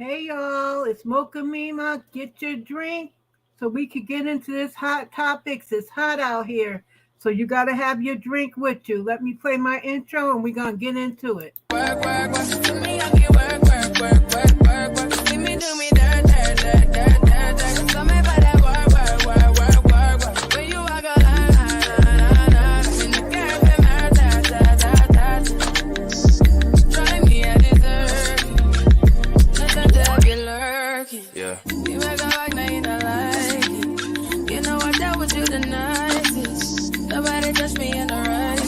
Hey y'all, it's Mocha Mima. Get your drink so we can get into this hot topics. It's hot out here. So you gotta have your drink with you. Let me play my intro and we're gonna get into it. Work, work, work. To me, I can work, work, work, work, work, work. See me do me dirt, dirt, dirt, dirt, dirt, dirt. So me for that work, work, work, work, work, work. When you walk a line, line, line, line, line. In the girl, them hurt, hurt, hurt, hurt, hurt. Try me, I deserve it. Let the devil lurking. Yeah. You make a like, now you don't like it. You know I dealt with you the nicest. Nobody touched me in the right.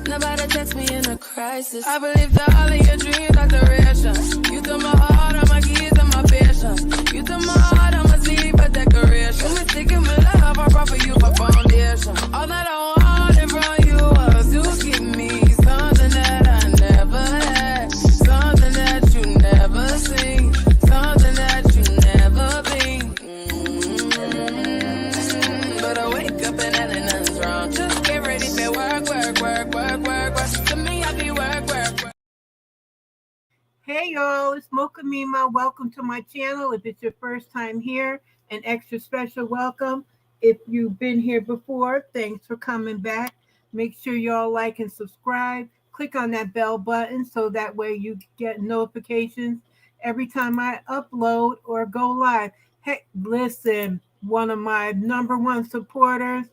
Nobody text me in a crisis. I believe that all of your dreams are duration. You took my heart, all my keys, and my patience. You took my heart, I'ma sleep a decoration. You mistaken my love, I brought for you for foundation. All that I wanted from you was to give me something that I never had, something that you never seen, something that you never been. But I wake up and nothing's wrong. Just get ready for work, work, work, work, work, work. To me, I be work, work, work. Hey y'all, it's Mocha Mima. Welcome to my channel. If it's your first time here, an extra special welcome. If you've been here before, thanks for coming back. Make sure y'all like and subscribe. Click on that bell button so that way you get notifications every time I upload or go live. Hey, listen, one of my number one supporters,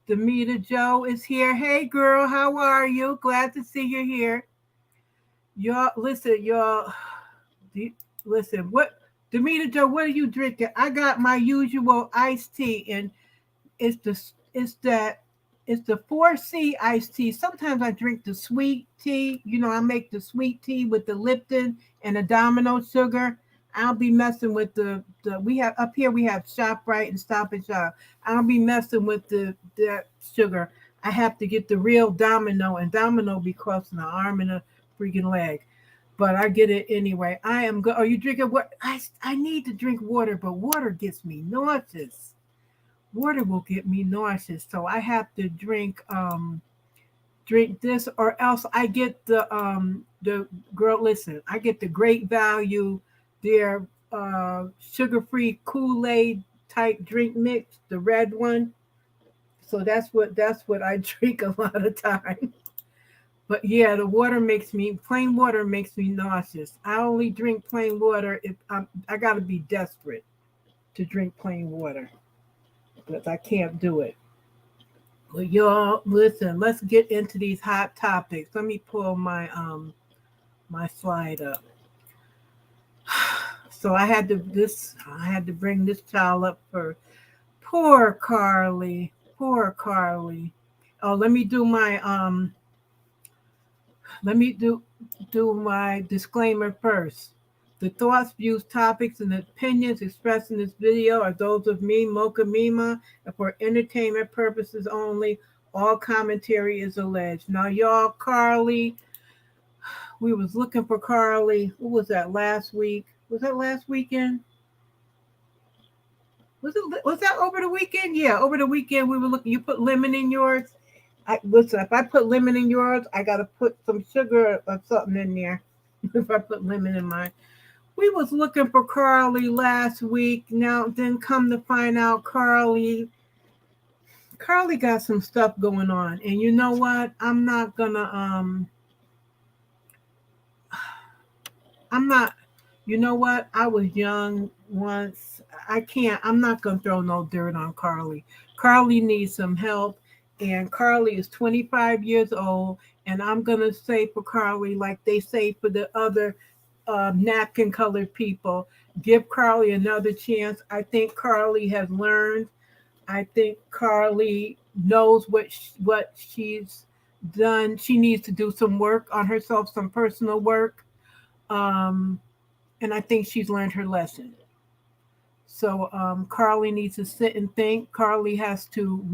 Demita Joe, is here. Hey girl, how are you? Glad to see you here. Y'all, listen, what, Demita Joe, what are you drinking? I got my usual iced tea, and it's the it's that it's the 4C iced tea. Sometimes I drink the sweet tea. I make the sweet tea with the Lipton and the Domino sugar. I'll be messing with the we have up here, we have ShopRite and Stop and Shop. I'll be messing with the sugar. I have to get the real Domino, and Domino be crossing an arm and a freaking leg. But I get it anyway. I am good. Are you drinking what? I need to drink water, but water gets me nauseous. Water will get me nauseous, so I have to drink this, or else I get the girl. Listen, I get the Great Value, their sugar-free Kool-Aid type drink mix, the red one. So that's what I drink a lot of time. But yeah, the water makes me plain water makes me nauseous. I only drink plain water if I got to be desperate to drink plain water, but I can't do it. Well, y'all, listen. Let's get into these hot topics. Let me pull my slide up. So I had to bring this child up for poor Carly. Poor Carly. Oh, let me do my disclaimer first. The thoughts, views, topics, and opinions expressed in this video are those of me, Mocha Mima, and for entertainment purposes only. All commentary is alleged. Now, y'all, Carly, we was looking for Carly. What was that, last week? Was that last weekend? Was that over the weekend? Yeah, over the weekend we were looking. You put lemon in yours. Listen, if I put lemon in yours, I gotta put some sugar or something in there. If I put lemon in mine. We was looking for Carly last week. Now then come to find out Carly got some stuff going on. And you know what? I'm not, you know what? I was young once. I'm not gonna throw no dirt on Carly. Carly needs some help, and Carly is 25 years old. And I'm gonna say for Carly, like they say for the other napkin colored people, give Carly another chance. I think Carly has learned. I think Carly knows what she's done. She needs to do some work on herself, some personal work. Um, and I think she's learned her lesson. So Carly needs to sit and think. Carly has to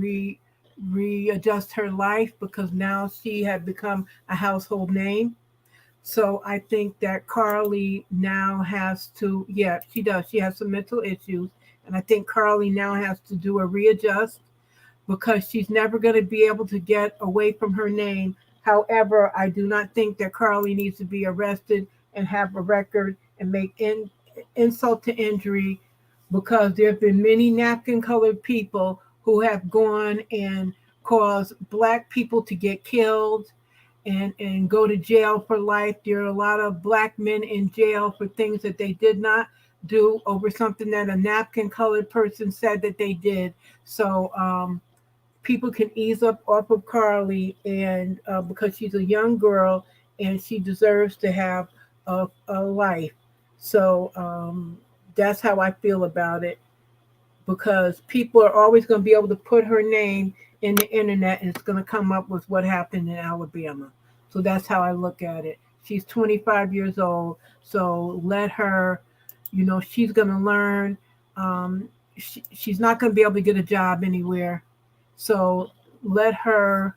readjust her life because now she had become a household name. So I think that Carly now has to, yeah, she does. She has some mental issues. And I think Carly now has to do a readjust because she's never going to be able to get away from her name. However, I do not think that Carly needs to be arrested and have a record and make insult to injury, because there have been many napkin colored people who have gone and caused black people to get killed and go to jail for life. There are a lot of black men in jail for things that they did not do over something that a napkin colored person said that they did. So people can ease up off of Carly, and because she's a young girl and she deserves to have a life. So that's how I feel about it, because people are always going to be able to put her name in the internet and it's going to come up with what happened in Alabama. So that's how I look at it. She's 25 years old, so let her, she's going to learn. She's not going to be able to get a job anywhere. So let her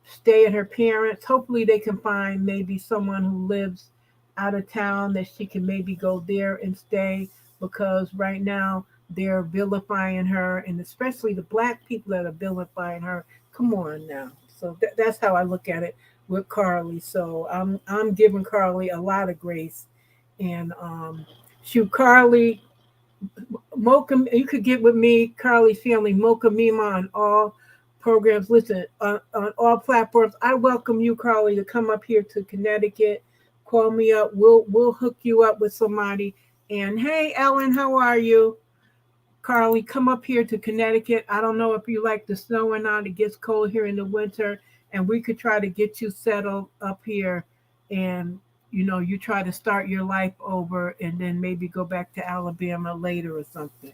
stay at her parents. Hopefully, they can find maybe someone who lives out of town that she can maybe go there and stay, because right now they're vilifying her, and especially the black people that are vilifying her. Come on now. So that's how I look at it with Carly. So I'm giving Carly a lot of grace, and shoot, Carly, Mocha, you could get with me, Carly's family, Mocha Mima, on all programs. Listen, on all platforms. I welcome you, Carly, to come up here to Connecticut. Call me up. We'll hook you up with somebody. And hey, Ellen, how are you? Carly, come up here to Connecticut. I don't know if you like the snow or not. It gets cold here in the winter, and we could try to get you settled up here, and you try to start your life over and then maybe go back to Alabama later or something.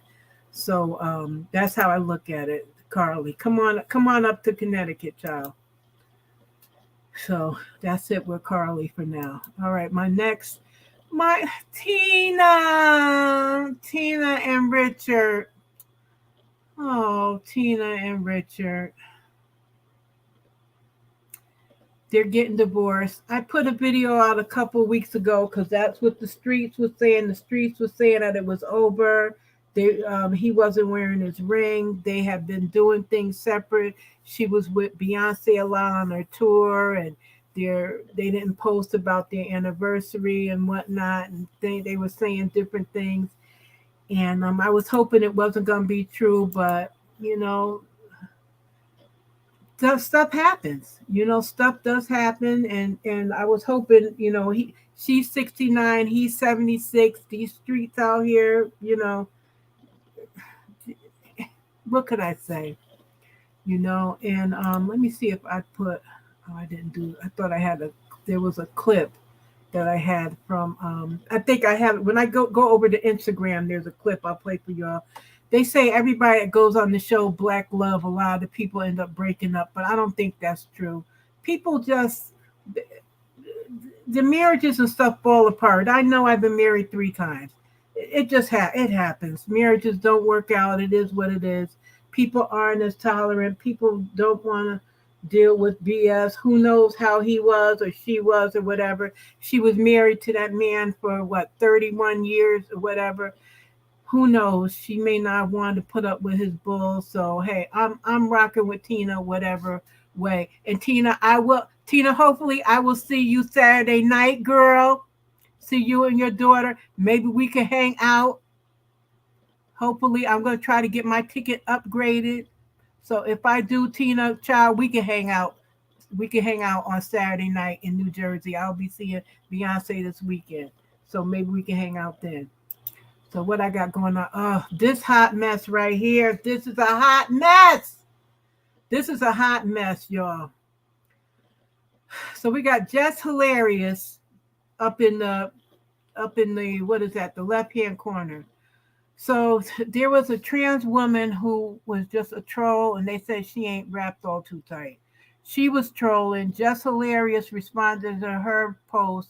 So that's how I look at it, Carly. Come on up to Connecticut, child. So that's it with Carly for now. All right, my Tina and Richard. Oh, Tina and Richard. They're getting divorced. I put a video out a couple of weeks ago because that's what the streets was saying. The streets was saying that it was over. He wasn't wearing his ring. They have been doing things separate. She was with Beyonce a lot on her tour, and they didn't post about their anniversary and whatnot, and they were saying different things. And I was hoping it wasn't going to be true, but stuff happens. Stuff does happen, and I was hoping, she's 69, he's 76. These streets out here, what could I say? And let me see if I put. Oh, I didn't do. I thought I had there was a clip that I had from. I think I have, when I go over to Instagram, there's a clip I'll play for y'all. They say everybody that goes on the show Black Love, a lot of the people end up breaking up, but I don't think that's true. People just, the marriages and stuff fall apart. I know I've been married 3 times. It just it happens. Marriages don't work out. It is what it is. People aren't as tolerant. People don't want to deal with BS. Who knows how he was or she was or whatever. She was married to that man for 31 years or whatever. Who knows? She may not want to put up with his bull. So hey, I'm rocking with Tina whatever way. And Tina, hopefully I will see you Saturday night, girl. See you and your daughter. Maybe we can hang out. Hopefully, I'm going to try to get my ticket upgraded. So if I do, Tina, child, we can hang out. We can hang out on Saturday night in New Jersey. I'll be seeing Beyonce this weekend. So maybe we can hang out then. So what I got going on? Oh, this hot mess right here. This is a hot mess. This is a hot mess, y'all. So we got Jess Hilarious up in the what is that? The left-hand corner. So there was a trans woman who was just a troll, and they said she ain't wrapped all too tight. She was trolling. Jess Hilarious responded to her post.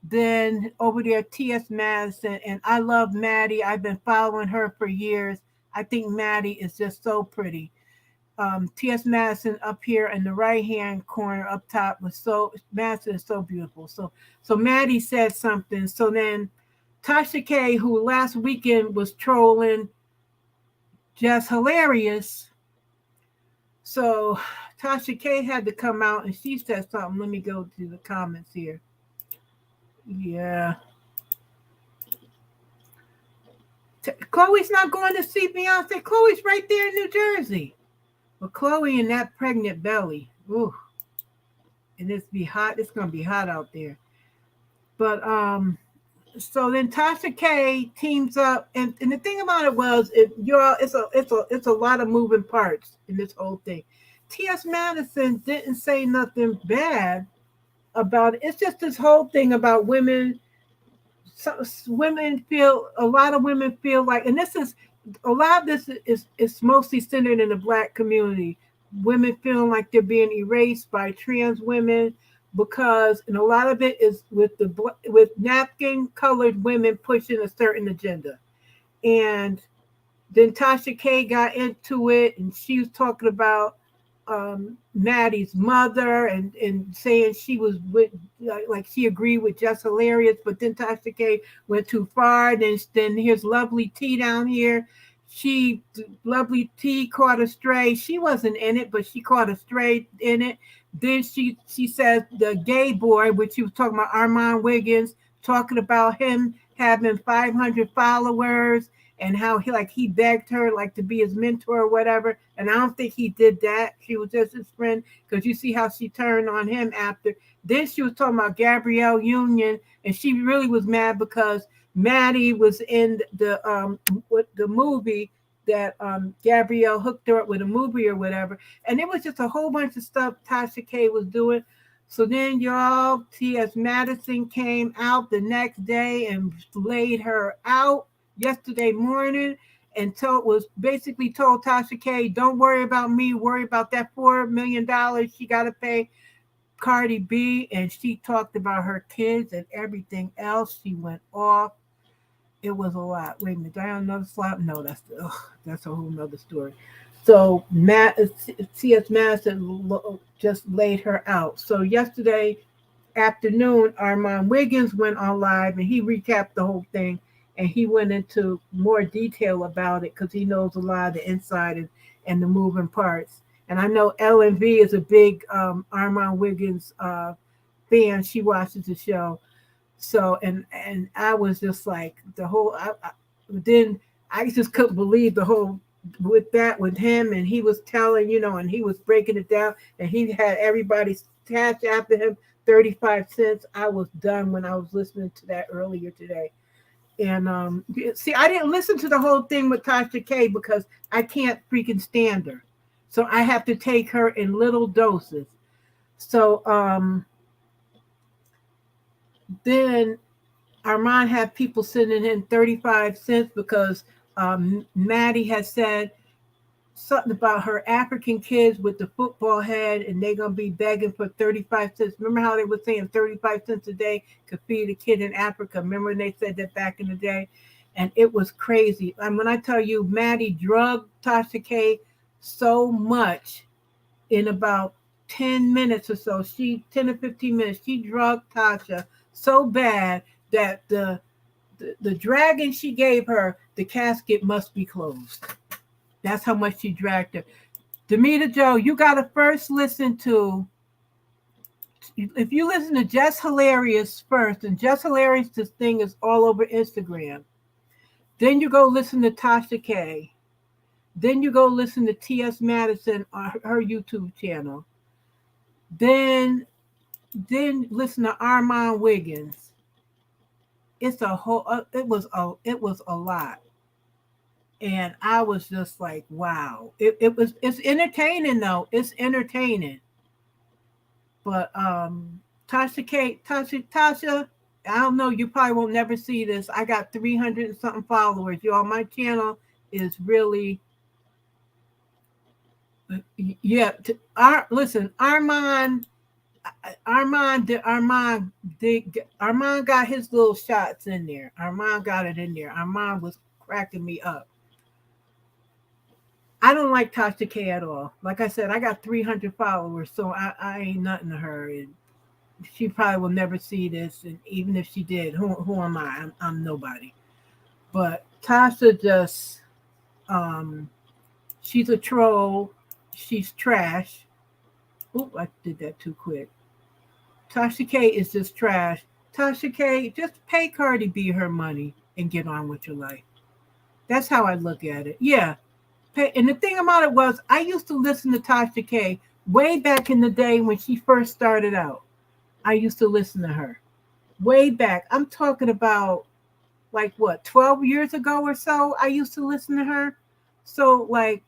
Then over there, T.S. Madison, and I love Maddie. I've been following her for years. I think Maddie is just so pretty. T.S. Madison up here in the right-hand corner up top Madison is so beautiful. So Maddie said something. So then Tasha K, who last weekend was trolling Jess Hilarious. So Tasha K had to come out and she said something. Let me go to the comments here. Yeah. Chloe's not going to see Beyonce. Chloe's right there in New Jersey. But Chloe and that pregnant belly. Ooh. And it's be hot. It's gonna be hot out there. But so then Tasha K teams up, and the thing about it was, it's a lot of moving parts in this whole thing. T.S. Madison didn't say nothing bad about it. It's just this whole thing about women. So, women feel a lot of women feel like, and this is a lot of this is mostly centered in the black community. Women feeling like they're being erased by trans women because, and a lot of it is with napkin colored women pushing a certain agenda. And then Tasha K got into it, and she was talking about Maddie's mother and saying she was with, like she agreed with Just Hilarious, but then Tasha K went too far. Then here's Lovely T down here. Lovely T caught a stray. She wasn't in it, but she caught a stray in it. Then she says the gay boy, which she was talking about Armand Wiggins, talking about him having 500 followers and how he begged her like to be his mentor or whatever. And I don't think he did that. She was just his friend, because you see how she turned on him after. Then she was talking about Gabrielle Union, and she really was mad because Maddie was in the movie that Gabrielle hooked her up with, a movie or whatever. And it was just a whole bunch of stuff Tasha K was doing. So then y'all, T.S. Madison came out the next day and laid her out yesterday morning, and basically told Tasha K, don't worry about me, worry about that $4 million she got to pay Cardi B. And she talked about her kids and everything else. She went off. It was a lot. Wait a minute, did I have another slap? No, that's a whole nother story. So T.S. Madison just laid her out. So yesterday afternoon, Armand Wiggins went on live and he recapped the whole thing, and he went into more detail about it because he knows a lot of the inside and the moving parts. And I know Ellen V is a big Armand Wiggins fan. She watches the show. So and I was just like then I just couldn't believe the whole with him, and he was telling, and he was breaking it down, and he had everybody cash after him 35 cents. I was done when I was listening to that earlier today. And see, I didn't listen to the whole thing with Tasha K because I can't freaking stand her. So I have to take her in little doses. So then Armand had people sending in 35 cents because Maddie has said something about her African kids with the football head, and they're going to be begging for 35 cents. Remember how they were saying 35 cents a day could feed a kid in Africa? Remember when they said that back in the day? And it was crazy. And when I tell you, Maddie drugged Tasha K so much in about 10 minutes or so, 10 or 15 minutes, she drugged Tasha so bad that the dragon she gave her, the casket must be closed. That's how much she dragged her. Demita Joe, you got to first listen to, if you listen to Just Hilarious first, and Just Hilarious, this thing is all over Instagram. Then you go listen to Tasha K. Then you go listen to T.S. Madison on her YouTube channel. Then listen to Armand Wiggins. It's a whole. It was a lot. And I was just like, wow. It's entertaining though. It's entertaining. But Tasha, I don't know, you probably won't never see this. I got 300 and something followers. Y'all, my channel is really listen, Armand got his little shots in there. Armand got it in there. Armand was cracking me up. I don't like Tasha K at all. Like I said, I got 300 followers, so I ain't nothing to her. And she probably will never see this. And even if she did, who am I? I'm nobody. But Tasha just, she's a troll. She's trash. Oh, I did that too quick. Tasha K is just trash. Tasha K, just pay Cardi B her money and get on with your life. That's how I look at it. Yeah. And the thing about it was, I used to listen to Tasha K way back in the day when she first started out. I used to listen to her way back. I'm talking about like what, 12 years ago or so. I used to listen to her. So like,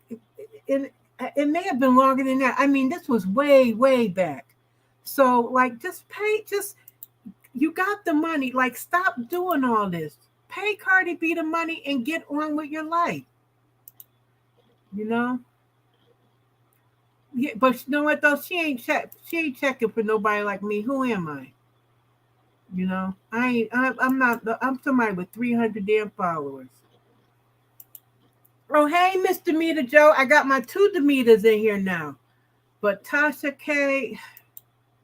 it may have been longer than that. I mean, this was way, way back. So like, just you got the money. Like, stop doing all this. Pay Cardi B the money and get on with your life. You know. Yeah, but you know what though? She ain't checking for nobody like me. Who am I? You know, I'm not. I'm somebody with 300 damn followers. Oh, hey, Mr. Demeter Joe. I got my two Demeters in here now. But Tasha K,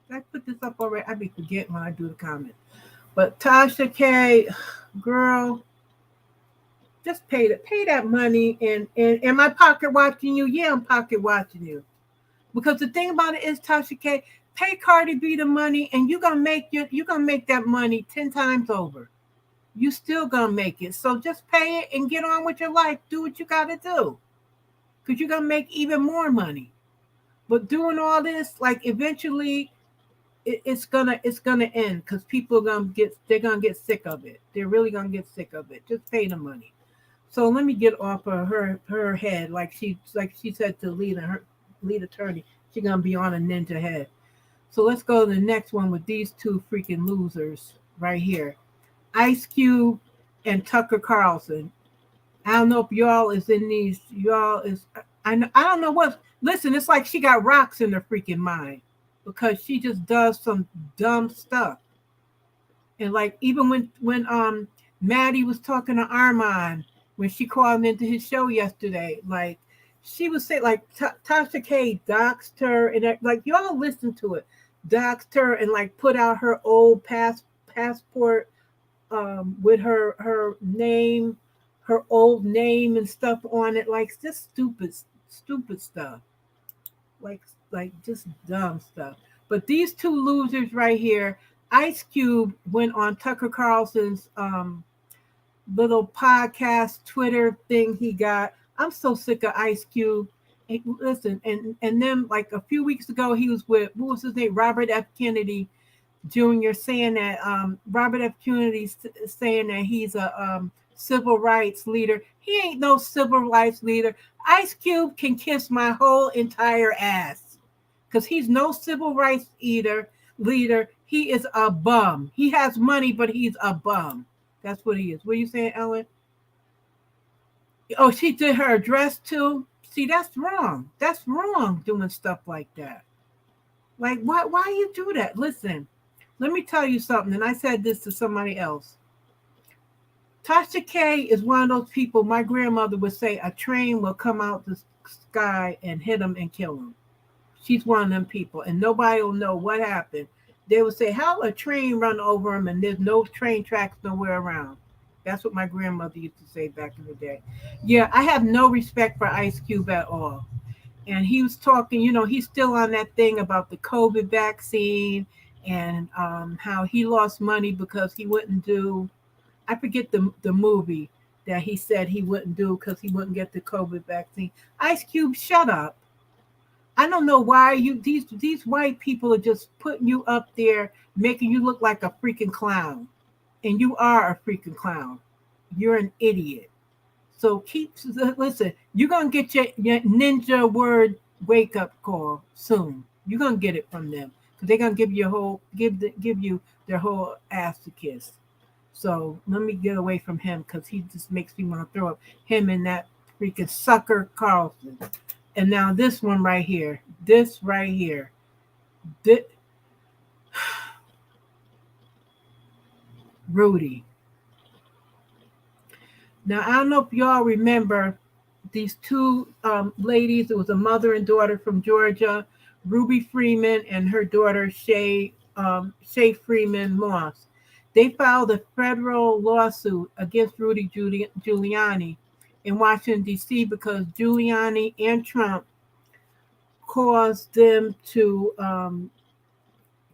did I put this up already? I be forgetting when I do the comment. But Tasha K, girl, just pay that money. And am I pocket watching you? Yeah, I'm pocket watching you. Because the thing about it is, Tasha K, pay Cardi B the money, and you're gonna make that money 10 times over. You still gonna make it. So just pay it and get on with your life. Do what you gotta do. Because you're gonna make even more money. But doing all this, like eventually it's gonna end because people are gonna get sick of it. They're really gonna get sick of it. Just pay the money. So let me get off of her head, like she said to lead attorney, she's gonna be on a ninja head. So let's go to the next one with these two freaking losers right here. Ice Cube and Tucker Carlson. I don't know if y'all is in these. Y'all is. I don't know what. Listen, it's like she got rocks in her freaking mind because she just does some dumb stuff. And like even when Maddie was talking to Armand when she called into his show yesterday, like she was saying like Tasha K doxed her and like y'all listen to it, doxed her and like put out her old passport with her name, her old name and stuff on it, like just stupid stuff, like just dumb stuff. But these two losers right here, Ice Cube went on Tucker Carlson's little podcast Twitter thing he got. I'm so sick of Ice Cube. And listen, and then like a few weeks ago, he was with what was his name, Robert F. Kennedy Jr. saying that Robert F. Kennedy saying that he's a civil rights leader. He ain't no civil rights leader. Ice Cube can kiss my whole entire ass because he's no civil rights leader. He is a bum. He has money, but he's a bum. That's what he is. What are you saying, Ellen? Oh, she did her address too. See, that's wrong. That's wrong doing stuff like that. Like, why you do that? Listen, let me tell you something. And I said this to somebody else. Tasha K is one of those people, my grandmother would say, a train will come out the sky and hit him and kill him. She's one of them people, and nobody will know what happened. They would say, how a train run over him and there's no train tracks nowhere around. That's what my grandmother used to say back in the day. Yeah, I have no respect for Ice Cube at all. And he was talking, he's still on that thing about the COVID vaccine and how he lost money because he wouldn't do, I forget the movie that he said he wouldn't do because he wouldn't get the COVID vaccine. Ice Cube, shut up. I don't know why these white people are just putting you up there, making you look like a freaking clown. And you are a freaking clown. You're an idiot. So listen, you're going to get your ninja word wake up call soon. You're going to get it from them because they're going to give you their whole ass to kiss. So let me get away from him because he just makes me want to throw up him and that freaking sucker Carlson. And now this one right here, Rudy. Now, I don't know if y'all remember these two ladies. It was a mother and daughter from Georgia, Ruby Freeman and her daughter, Shay Freeman Moss. They filed a federal lawsuit against Rudy Giuliani in Washington, D.C. because Giuliani and Trump caused them to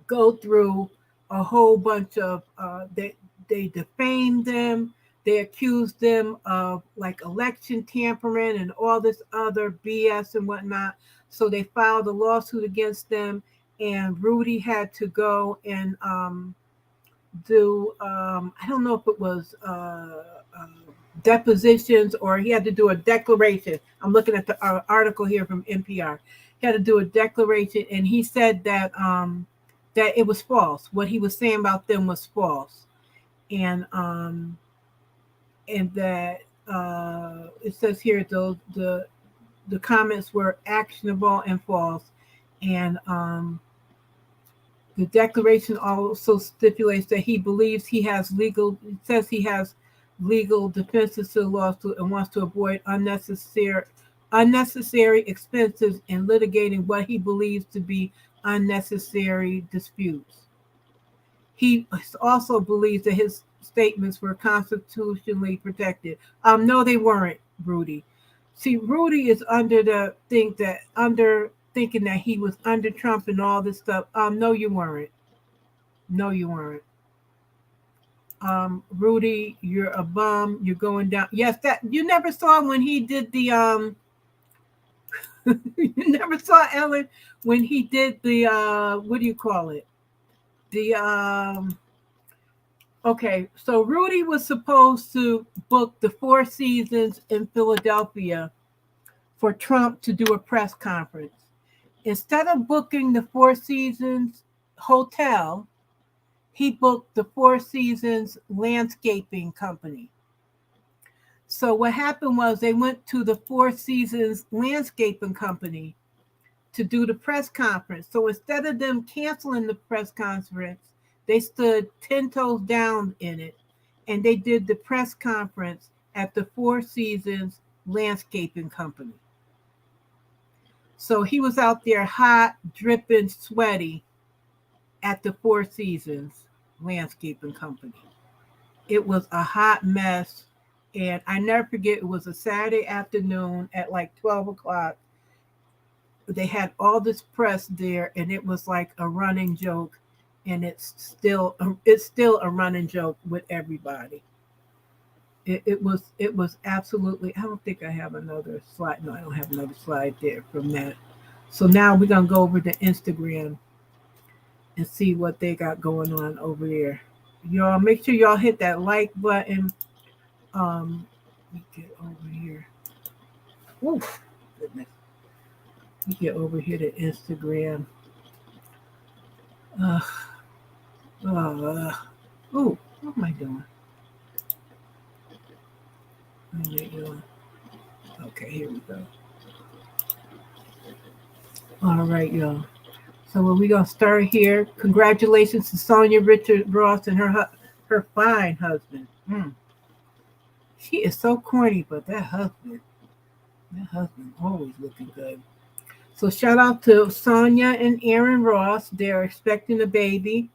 go through a whole bunch of they defamed them. They accused them of like election tampering and all this other BS and whatnot. So they filed a lawsuit against them, and Rudy had to go and do I don't know if it was depositions or he had to do a declaration. I'm looking at the article here from NPR. He had to do a declaration, and he said that it was false. What he was saying about them was false, and that it says here the comments were actionable and false, and the declaration also stipulates that he believes he has legal. It says he has legal defenses to the lawsuit and wants to avoid unnecessary expenses in litigating what he believes to be unnecessary disputes. He also believes that his statements were constitutionally protected. No, they weren't, Rudy. See, Rudy is under the thinking that he was under Trump and all this stuff. No, you weren't. No, you weren't. Rudy, you're a bum. You're going down. Yes, that you never saw when he did the you never saw Ellen when he did the what do you call it? The okay, so Rudy was supposed to book the Four Seasons in Philadelphia for Trump to do a press conference. Instead of booking the Four Seasons hotel, he booked the Four Seasons landscaping company. So what happened was they went to the Four Seasons landscaping company to do the press conference. So instead of them canceling the press conference, they stood 10 toes down in it, and they did the press conference at the Four Seasons landscaping company. So he was out there hot, dripping, sweaty at the Four Seasons landscaping company. It was a hot mess. And I never forget, it was a Saturday afternoon at like 12 o'clock. They had all this press there, and it was like a running joke. And it's still a running joke with everybody. It was absolutely. I don't think I have another slide. No, I don't have another slide there from that. So now we're gonna go over to Instagram and see what they got going on over there. Y'all make sure y'all hit that like button. Let me get over here. Oh goodness. We get over here to Instagram. Oh, what am I doing? Okay, here we go. All right, y'all. So we're gonna start here. Congratulations to Sonia Richard Ross and her fine husband. She is so corny, but that husband always looking good. So shout out to Sonia and Aaron Ross. They're expecting a baby.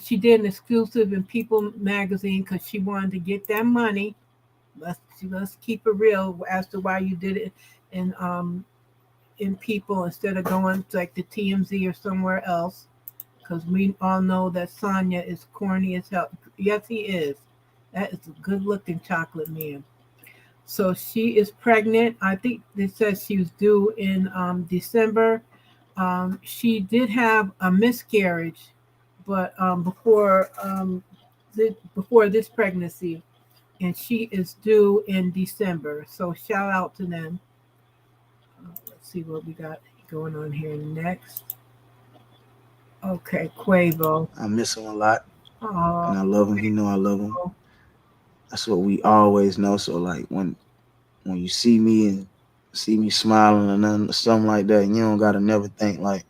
She did an exclusive in People magazine because she wanted to get that money. Let's keep it real as to why you did it in People instead of going to like the TMZ or somewhere else. Because we all know that Sonia is corny as hell. Yes, he is. That is a good-looking chocolate man. So she is pregnant. I think it says she was due in December. She did have a miscarriage, but before this pregnancy, and she is due in December. So shout out to them. Let's see what we got going on here next. Okay, Quavo. I miss him a lot, and I Oh, love him. He know I love him. That's what we always know. So like when you see me and see me smiling or nothing, something like that, you don't gotta never think like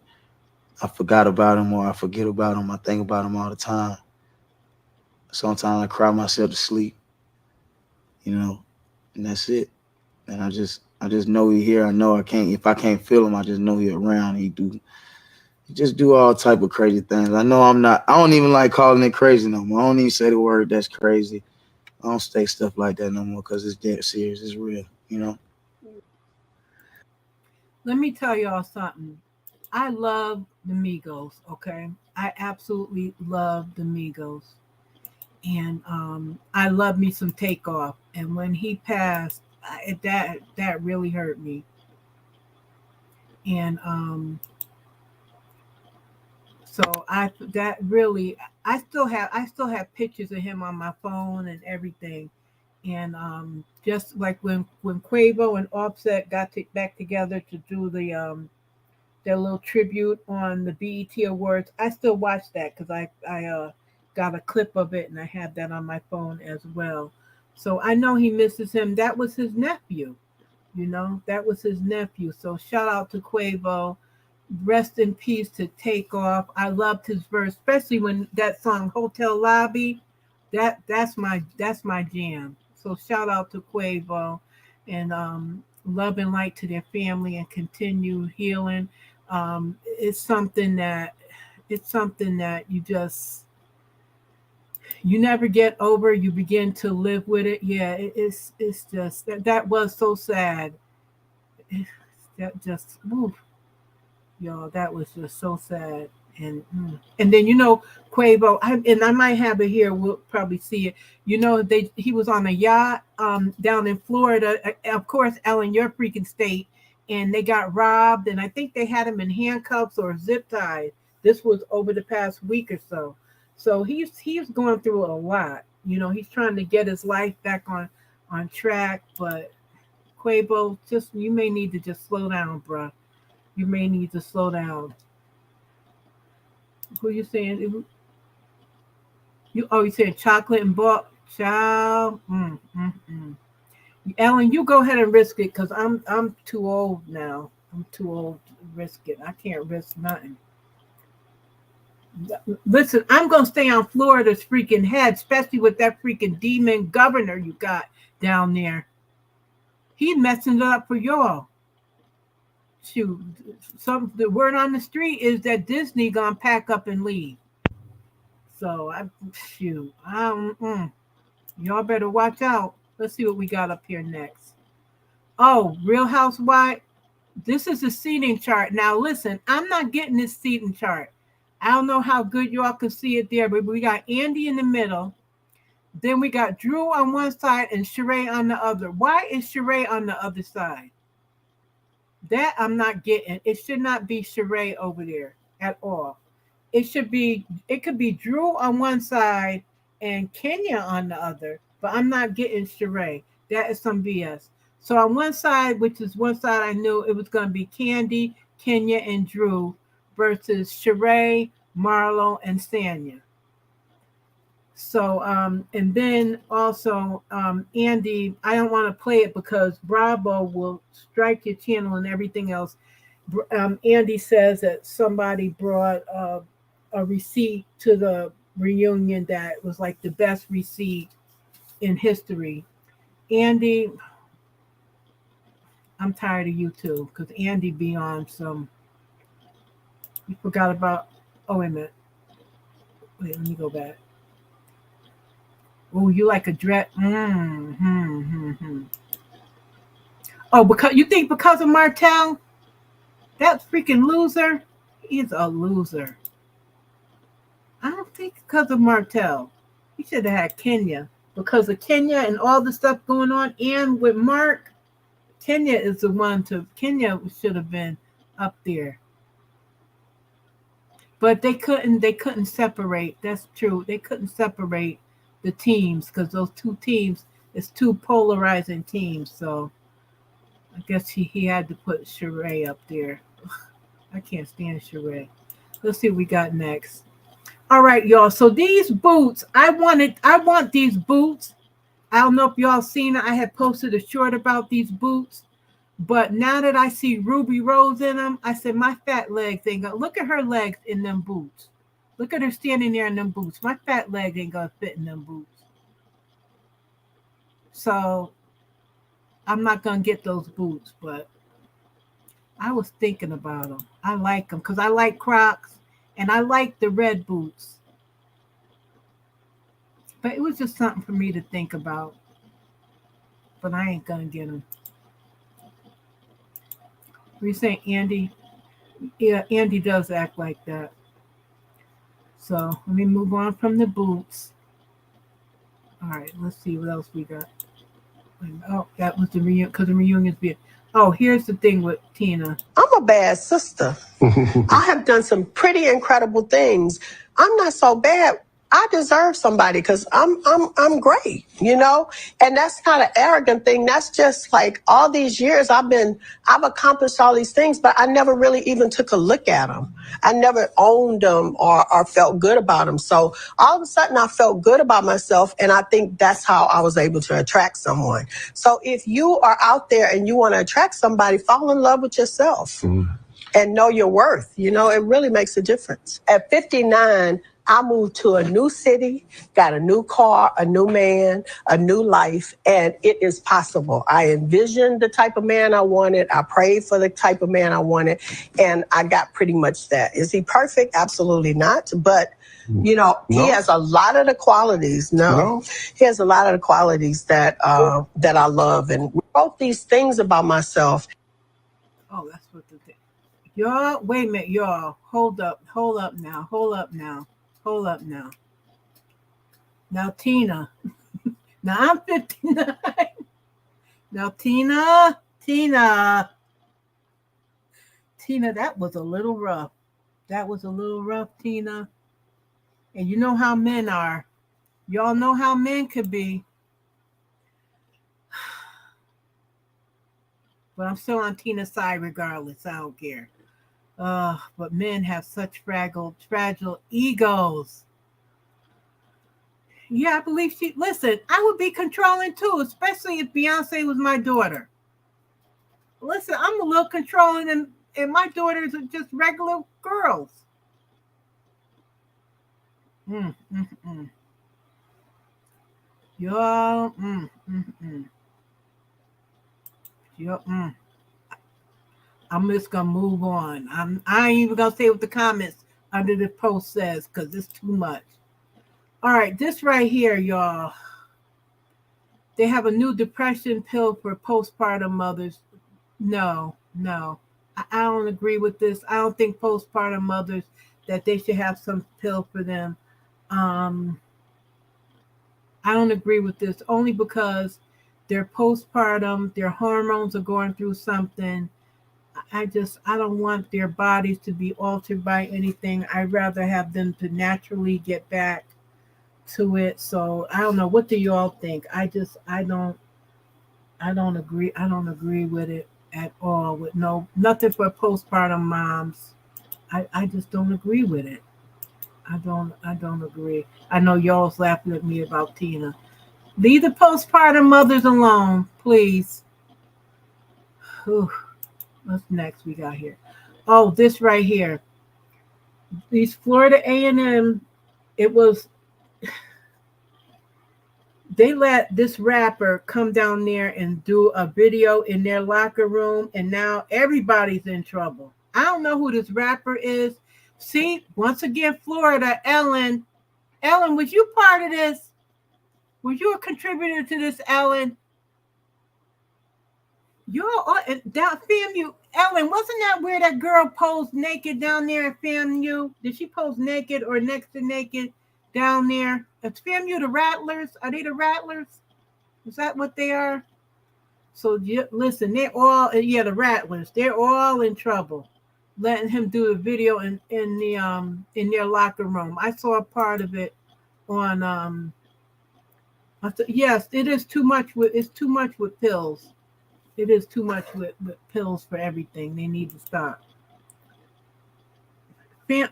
I forgot about him or I forget about him. I think about him all the time. Sometimes I cry myself to sleep, you know, and that's it. And I just know he here. I know I can't if I can't feel him, I just know he around. He just do all type of crazy things. I know I don't even like calling it crazy no more. I don't even say the word that's crazy. I don't say stuff like that no more because it's dead serious. It's real, you know. let me tell y'all something. I love the Migos, okay? I absolutely love the Migos, and I love me some Takeoff. And when he passed, that really hurt me. And so that really, I still have pictures of him on my phone and everything. And just like when Quavo and Offset back together to do their little tribute on the BET Awards, I still watch that because I got a clip of it and I have that on my phone as well. So I know he misses him. That was his nephew, that was his nephew. So shout out to Quavo. Rest in peace to Takeoff. I loved his verse, especially when that song Hotel Lobby. That's my jam. So shout out to Quavo, and love and light to their family and continue healing. It's something that you never get over. You begin to live with it. Yeah, it's just that was so sad. That just oof, y'all, that was just so sad. And then Quavo, and I might have it here. We'll probably see it. He was on a yacht down in Florida, of course, Ellen, your freaking state, and they got robbed, and I think they had him in handcuffs or zip tied. This was over the past week or so. So he's going through a lot. He's trying to get his life back on track, but Quavo, just you may need to just slow down, bruh. You may need to slow down. Who you saying? You saying chocolate and ball? Child. Ellen, you go ahead and risk it because I'm too old now. I'm too old to risk it. I can't risk nothing. Listen, I'm gonna stay on Florida's freaking head, especially with that freaking demon governor you got down there. He's messing it up for y'all. Shoot, the word on the street is that Disney gonna pack up and leave. So y'all better watch out. Let's see what we got up here next. Oh, Real Housewife. This is a seating chart. Now listen, I'm not getting this seating chart. I don't know how good y'all can see it there, but we got Andy in the middle. Then we got Drew on one side and Sheree on the other. Why is Sheree on the other side? That I'm not getting. It should not be Sheree over there at all. It could be Drew on one side and Kenya on the other, but I'm not getting Sheree. That is some BS. So on one side, which is one side I knew it was going to be Candy, Kenya, and Drew versus Sheree, Marlo, and Sanya. So, and then also, Andy, I don't want to play it because Bravo will strike your channel and everything else. Andy says that somebody brought a receipt to the reunion that was like the best receipt in history. Andy, I'm tired of you too, because Andy be on some, you forgot about, oh, wait a minute. Wait, let me go back. Oh, you like a dread? Oh, because you think because of Martell? That freaking loser? He's a loser. I don't think because of Martell. He should have had Kenya. Because of Kenya and all the stuff going on, and with Mark, Kenya should have been up there. But they couldn't separate. That's true. They couldn't separate the teams because those two teams is two polarizing teams. So I guess he had to put Sheree up there. I can't stand Sheree. Let's see what we got next. All right, y'all. So these boots, I want these boots. I don't know if y'all seen it. I had posted a short about these boots. But now that I see Ruby Rose in them, I said, my fat legs ain't gonna, look at her legs in them boots. Look at her standing there in them boots. My fat leg ain't gonna fit in them boots. So I'm not gonna get those boots, but I was thinking about them. I like them because I like Crocs and I like the red boots. But it was just something for me to think about. But I ain't gonna get them. What are you saying, Andy? Yeah, Andy does act like that. So let me move on from the boots. All right, let's see what else we got. Oh, that was the reunion because the reunion's being. Oh, here's the thing with Tina. I'm a bad sister. I have done some pretty incredible things. I'm not so bad. I deserve somebody because I'm great, you know? And that's not an arrogant thing. That's just like all these years I've accomplished all these things, but I never really even took a look at them. I never owned them or felt good about them. So all of a sudden I felt good about myself. And I think that's how I was able to attract someone. So if you are out there and you want to attract somebody, fall in love with yourself. And know your worth. You know, it really makes a difference. At 59, I moved to a new city, got a new car, a new man, a new life, and it is possible. I envisioned the type of man I wanted. I prayed for the type of man I wanted, and I got pretty much that. Is he perfect? Absolutely not. But, you know, he has a lot of the qualities. He has a lot of the qualities that that I love. And wrote these things about myself. Oh, that's what the thing. Y'all, wait a minute, y'all. Hold up now. Now, Tina. Now, I'm 59. Now, Tina, that was a little rough. Tina. And you know how men are. Y'all know how men could be. But I'm still on Tina's side regardless. I don't care. But men have such fragile egos. Yeah, I believe listen, I would be controlling too, especially if Beyonce was my daughter. Listen, I'm a little controlling and my daughters are just regular girls. Y'all, I'm just gonna move on. I ain't even gonna say what the comments under the post says because it's too much. All right, this right here, y'all. They have a new depression pill for postpartum mothers. No. I don't agree with this. I don't think postpartum mothers that they should have some pill for them. I don't agree with this only because they're postpartum, their hormones are going through something. I don't want their bodies to be altered by anything. I'd rather have them to naturally get back to it. So I don't know. What do you all think? I don't agree. I don't agree with it at all. With nothing for postpartum moms. I just don't agree with it. I don't agree. I know y'all's laughing at me about Tina. Leave the postpartum mothers alone, please. Whew. What's next we got here? Oh, this right here. These Florida A&M, they let this rapper come down there and do a video in their locker room, and now everybody's in trouble. I don't know who this rapper is. See, once again, Florida, Ellen, was you part of this? Were you a contributor to this, Ellen? FAMU, Ellen, wasn't that where that girl posed naked down there at FAMU? Did she pose naked or next to naked down there? It's FAMU the Rattlers? Are they the Rattlers? Is that what they are? So listen, they're all, the Rattlers. They're all in trouble. Letting him do a video in their locker room. I saw a part of it on yes, it is too much with pills. It is too much with pills for everything. They need to stop.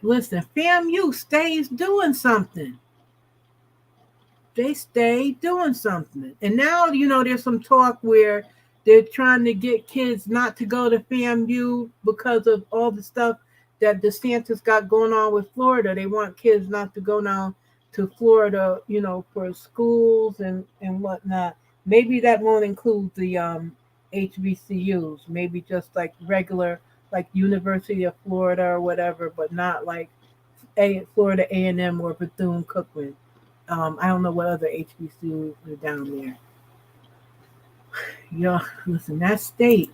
Listen, FAMU stays doing something. They stay doing something. And now, there's some talk where they're trying to get kids not to go to FAMU because of all the stuff that DeSantis got going on with Florida. They want kids not to go now to Florida, for schools and whatnot. Maybe that won't include the HBCUs, maybe just like regular, like University of Florida or whatever, but not like Florida A&M or Bethune-Cookman. I don't know what other HBCUs are down there. Listen, that state.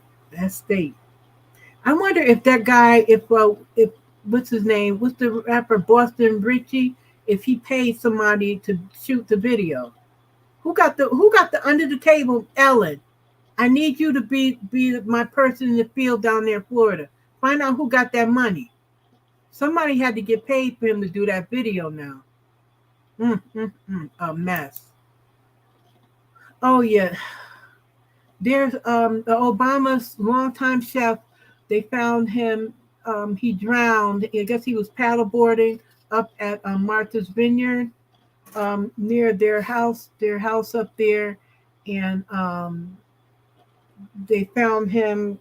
I wonder if that guy, if what's his name? What's the rapper Boston Richie? If he paid somebody to shoot the video, who got the under the table? Ellen, I need you to be my person in the field down there in Florida. Find out who got that money. Somebody had to get paid for him to do that video now. A mess. Oh yeah. There's the Obama's longtime chef. They found him. He drowned. I guess he was paddleboarding up at Martha's Vineyard, near their house up there, and they found him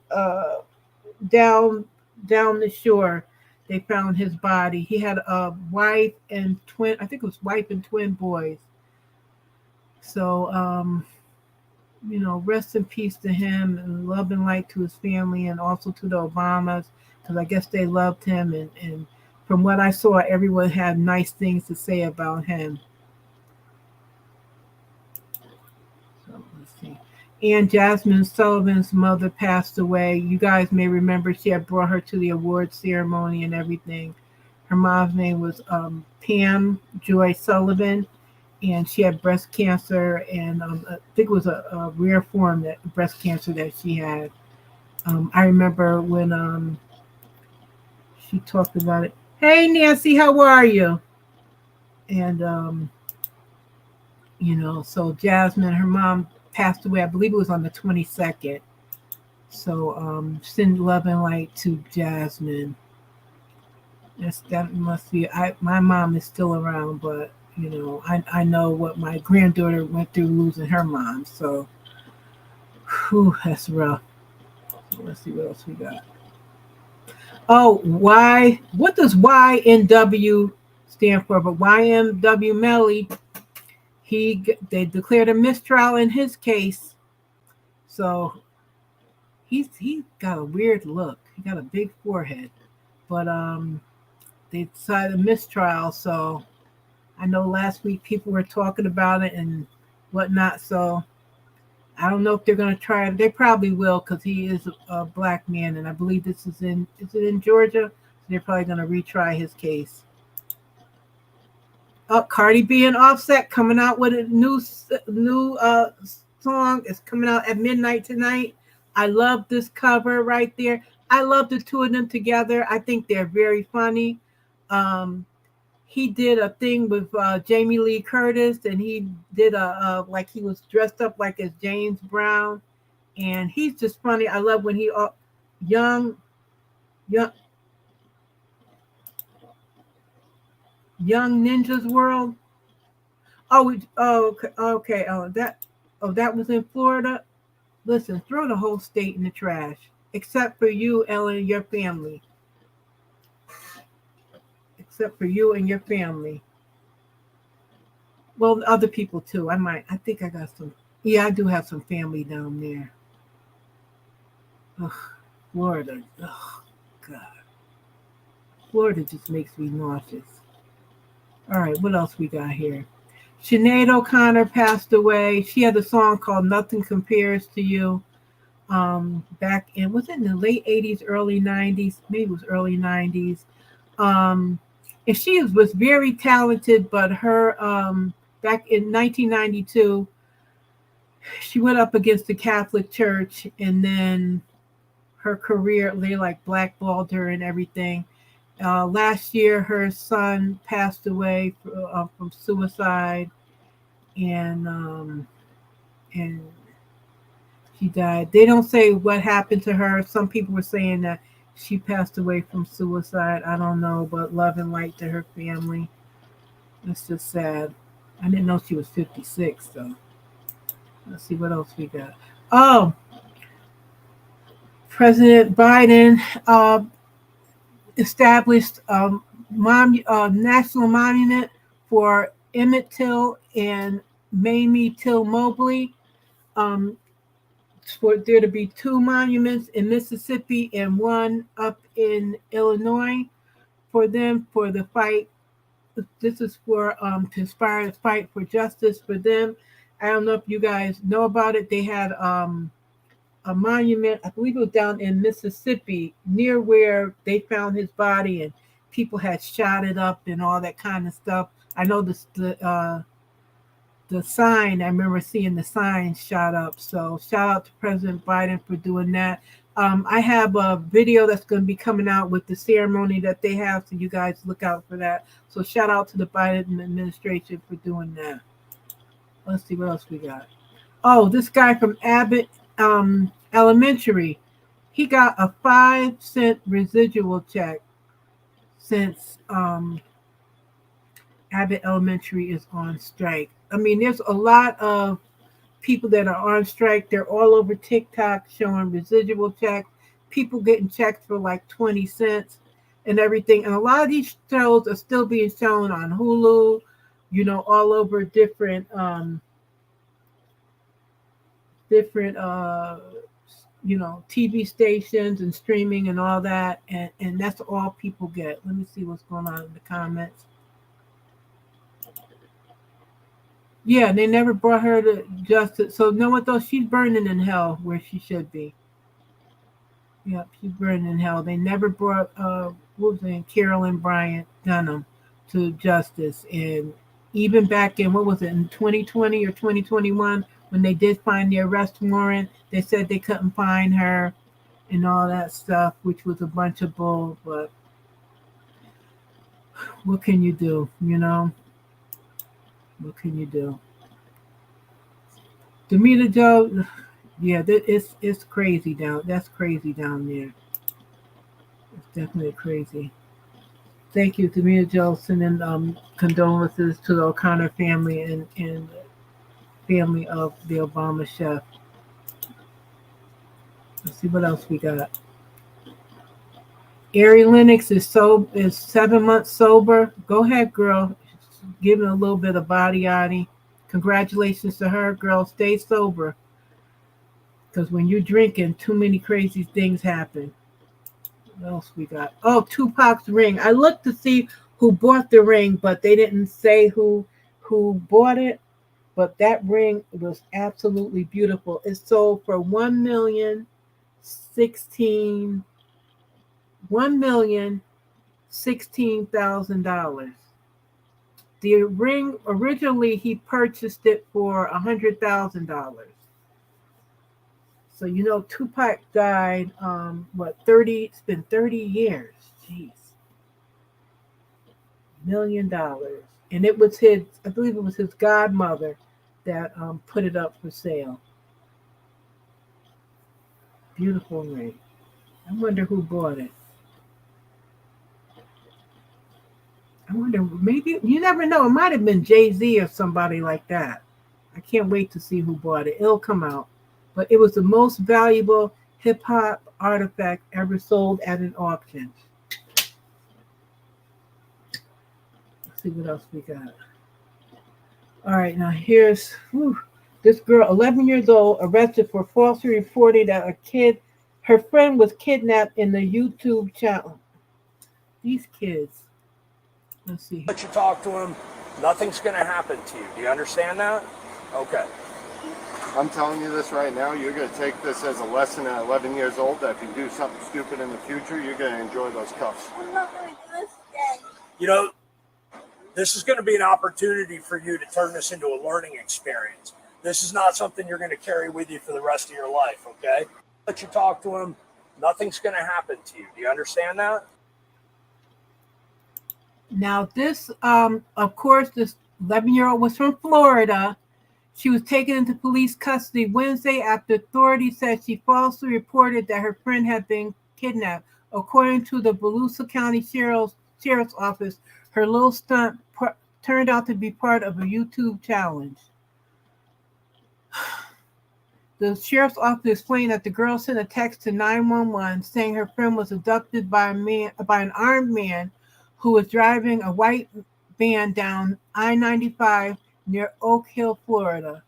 down the shore. They found his body. He had a wife and twin. I think it was wife and twin boys. So rest in peace to him, and love and light to his family, and also to the Obamas, because I guess they loved him, and from what I saw, everyone had nice things to say about him. So let's see. And Jasmine Sullivan's mother passed away. You guys may remember she had brought her to the award ceremony and everything. Her mom's name was Pam Joy Sullivan, and she had breast cancer, and I think it was a rare form that breast cancer that she had. I remember when she talked about it. Hey Nancy, how are you? And so Jasmine, her mom passed away. I believe it was on the 22nd. So send love and light to Jasmine. That must be. My mom is still around, but I know what my granddaughter went through losing her mom. So, that's rough. So let's see what else we got. Oh, why? What does YNW stand for? But YNW Melly, they declared a mistrial in his case. So he's got a weird look. He got a big forehead, but they decided a mistrial. So I know last week people were talking about it and whatnot. So I don't know if they're going to try it. They probably will, because he is a black man, and I believe is it in Georgia? So they're probably going to retry his case. Cardi B and Offset coming out with a new song. It's coming out at midnight tonight. I love this cover right there. I love the two of them together. I think they're very funny. He did a thing with Jamie Lee Curtis, and he did like he was dressed up like as James Brown, and he's just funny. I love when he young Ninja's World. Okay. That was in Florida. Listen, throw the whole state in the trash, except for you, Ellen, and your family. Except for you and your family. Well, other people too. I think I got some. Yeah, I do have some family down there. Ugh, Florida. Oh, God. Florida just makes me nauseous. All right, what else we got here? Sinead O'Connor passed away. She had a song called Nothing Compares to You. Back in, was it in the late 80s, early 90s? Maybe it was early 90s. And she was very talented, but her back in 1992, she went up against the Catholic Church, and then her career, they like blackballed her and everything. Last year, her son passed away from suicide, and she died. They don't say what happened to her. Some people were saying that she passed away from suicide. I don't know, but love and light to her family. That's just sad. I didn't know she was 56, though. Let's see what else we got. Oh, President Biden established a national monument for Emmett Till and Mamie Till Mobley. For there to be two monuments in Mississippi and one up in Illinois for them, for the fight. This is for to inspire the fight for justice for them. I don't know if you guys know about it. They had a monument, I believe it was down in Mississippi, near where they found his body, and people had shot it up and all that kind of stuff. I know the sign, I remember seeing the sign shot up. So shout out to President Biden for doing that. I have a video that's going to be coming out with the ceremony that they have, so you guys look out for that. So shout out to the Biden administration for doing that. Let's see what else we got. Oh, this guy from Abbott Elementary, he got a 5-cent residual check since Abbott Elementary is on strike. I mean, there's a lot of people that are on strike. They're all over TikTok showing residual checks, people getting checks for like 20 cents and everything. And a lot of these shows are still being shown on Hulu, you know, all over different you know, TV stations and streaming and all that. And that's all people get. Let me see what's going on in the comments. Yeah, they never brought her to justice. So, know what though? She's burning in hell where she should be. Yep, she's burning in hell. They never brought what was her name? Carolyn Bryant Dunham to justice. And even back in, what was it, in 2020 or 2021, when they did find the arrest warrant, they said they couldn't find her and all that stuff, which was a bunch of bull. But what can you do, you know? What can you do? Demita Joe, yeah, it's crazy down. That's crazy down there. It's definitely crazy. Thank you, Demita Joe, sending condolences to the O'Connor family and family of the Obama chef. Let's see what else we got. Ari Lennox is 7 months sober. Go ahead, girl. Giving a little bit of body yaddy. Congratulations to her, girl. Stay sober. Because when you're drinking, too many crazy things happen. What else we got? Oh, Tupac's ring. I looked to see who bought the ring, but they didn't say who bought it. But that ring was absolutely beautiful. It sold for $1,016,000. The ring, originally he purchased it for $100,000. So, you know, Tupac died, it's been 30 years. Jeez. $1 million. And it was I believe it was his godmother that put it up for sale. Beautiful ring. I wonder who bought it. I wonder, maybe, you never know. It might have been Jay-Z or somebody like that. I can't wait to see who bought it. It'll come out. But it was the most valuable hip-hop artifact ever sold at an auction. Let's see what else we got. All right, now here's this girl, 11 years old, arrested for falsely reporting that her friend was kidnapped in the YouTube channel. These kids. Let's see. Let you talk to him. Nothing's going to happen to you. Do you understand that? Okay. I'm telling you this right now. You're going to take this as a lesson at 11 years old that if you do something stupid in the future, you're going to enjoy those cuffs. I'm not going to do this today. You know, this is going to be an opportunity for you to turn this into a learning experience. This is not something you're going to carry with you for the rest of your life, okay? Let you talk to him. Nothing's going to happen to you. Do you understand that? Now, this, of course, this 11-year-old was from Florida. She was taken into police custody Wednesday after authorities said she falsely reported that her friend had been kidnapped. According to the Volusia County Sheriff's Office, her little stunt turned out to be part of a YouTube challenge. The sheriff's office explained that the girl sent a text to 911 saying her friend was abducted by an armed man who was driving a white van down I-95 near Oak Hill, Florida.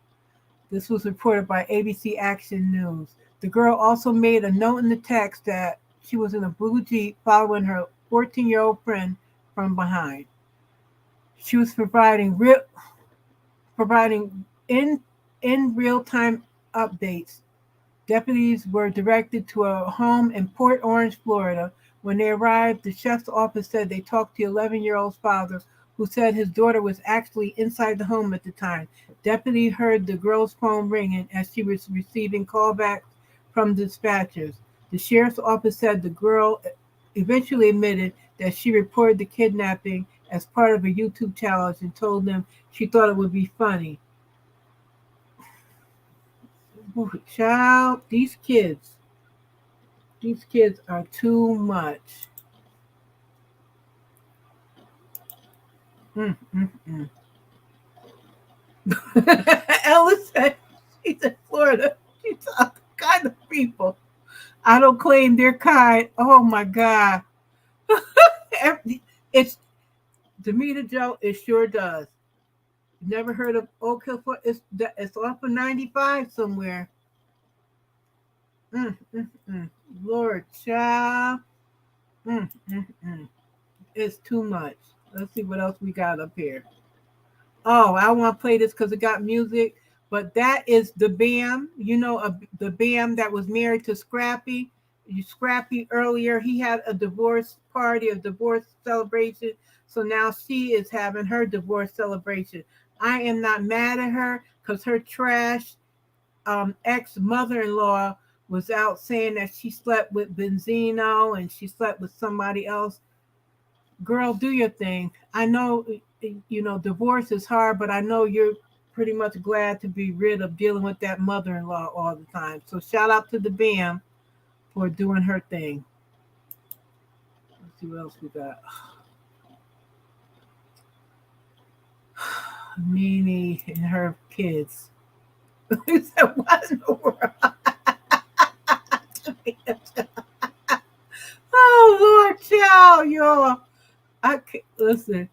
This was reported by ABC Action News. The girl also made a note in the text that she was in a blue Jeep following her 14-year-old friend from behind. She was providing in real-time updates. Deputies were directed to a home in Port Orange, Florida, When they arrived, the chef's office said they talked to the 11-year-old's father, who said his daughter was actually inside the home at the time. Deputy heard the girl's phone ringing as she was receiving callbacks from dispatchers. The sheriff's office said the girl eventually admitted that she reported the kidnapping as part of a YouTube challenge and told them she thought it would be funny. Ooh, child, these kids are too much. Ellis said she's in Florida. She's all kind of people. I don't claim they're kind. Oh my God. It's Demeter Joe, it sure does. Never heard of Oak Hill? It's off of 95 somewhere. Lord, child. It's too much. Let's see what else we got up here. Oh, I want to play this because it got music. But that is the Bam. You know, the Bam that was married to Scrappy. Scrappy earlier, he had a divorce party, a divorce celebration. So now she is having her divorce celebration. I am not mad at her because her trash ex-mother-in-law was out saying that she slept with Benzino and she slept with somebody else. Girl, do your thing. I know, divorce is hard, but I know you're pretty much glad to be rid of dealing with that mother-in-law all the time. So shout out to the Bam for doing her thing. Let's see what else we got. Nene and her kids. He said, what in the world? Oh, Lord, child, y'all. I can't, listen.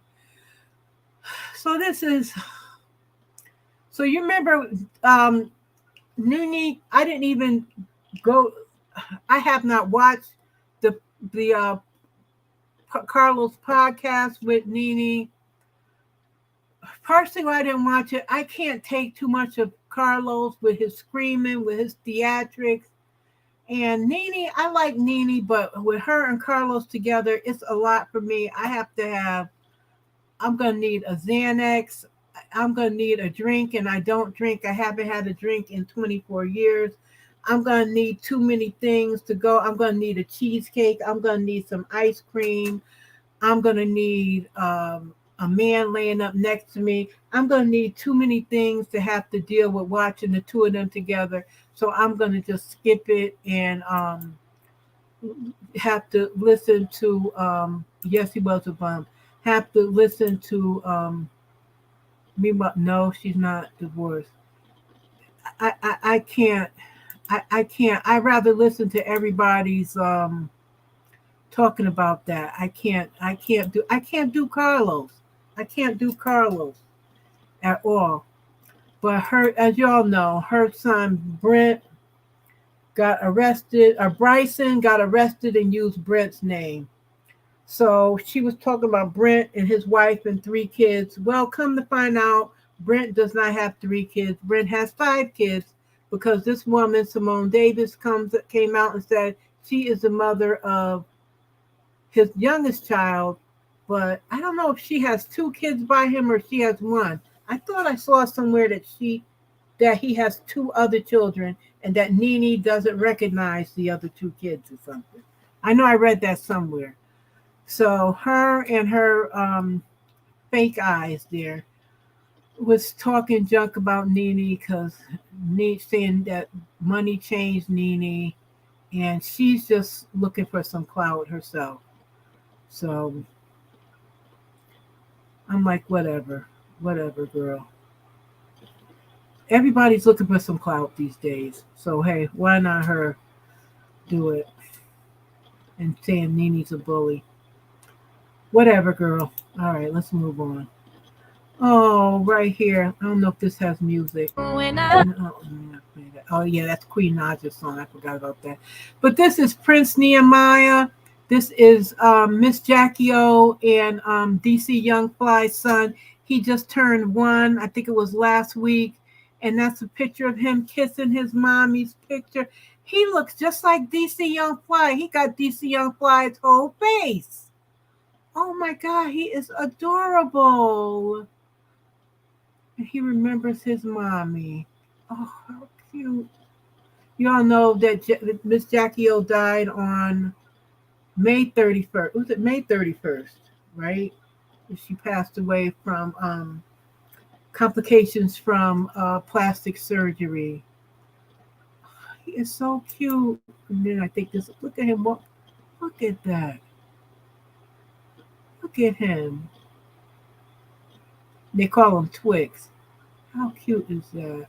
So you remember, Nene, I didn't even go, I have not watched the Carlos podcast with Nene. Personally, I didn't watch it. I can't take too much of Carlos with his screaming, with his theatrics. And Nene, I like Nene, but with her and Carlos together, it's a lot for me. I'm going to need a Xanax. I'm going to need a drink, and I don't drink. I haven't had a drink in 24 years. I'm going to need too many things to go. I'm going to need a cheesecake. I'm going to need some ice cream. I'm going to need a man laying up next to me. I'm going to need too many things to have to deal with watching the two of them together. So I'm going to just skip it and have to listen to, yes, he was a bum. Have to listen to, no, she's not divorced. I can't. I'd rather listen to everybody's talking about that. I can't do Carlos. I can't do Carlos at all. But as y'all know, her son Brent got arrested, or Bryson got arrested and used Brent's name. So she was talking about Brent and his wife and 3 kids. Well, come to find out, Brent does not have 3 kids. Brent has 5 kids because this woman, Simone Davis, came out and said she is the mother of his youngest child. But I don't know if she has 2 kids by him or she has 1. I thought I saw somewhere that he has 2 other children and that Nene doesn't recognize the other 2 kids or something. I know I read that somewhere. So her and her fake eyes there was talking junk about Nene because saying that money changed Nene and she's just looking for some clout herself. So I'm like, whatever, girl. Everybody's looking for some clout these days. So, hey, why not her do it? And saying Nene's a bully. Whatever, girl. All right, let's move on. Oh, right here. I don't know if this has music. Oh, yeah, that's Queen Naja's song. I forgot about that. But this is Prince Nehemiah. This is Miss Jackie O and DC Young Fly's son. He just turned 1. I think it was last week. and that's a picture of him kissing his mommy's picture. He looks just like DC Young Fly. He got DC Young Fly's whole face. Oh my God, he is adorable. And he remembers his mommy. Oh, how cute. Y'all know that Miss Jackie O died on May 31st. Was it May 31st, right? She passed away from complications from plastic surgery. He is so cute. And then I think this, look at him. Look at that. Look at him. They call him Twix. How cute is that?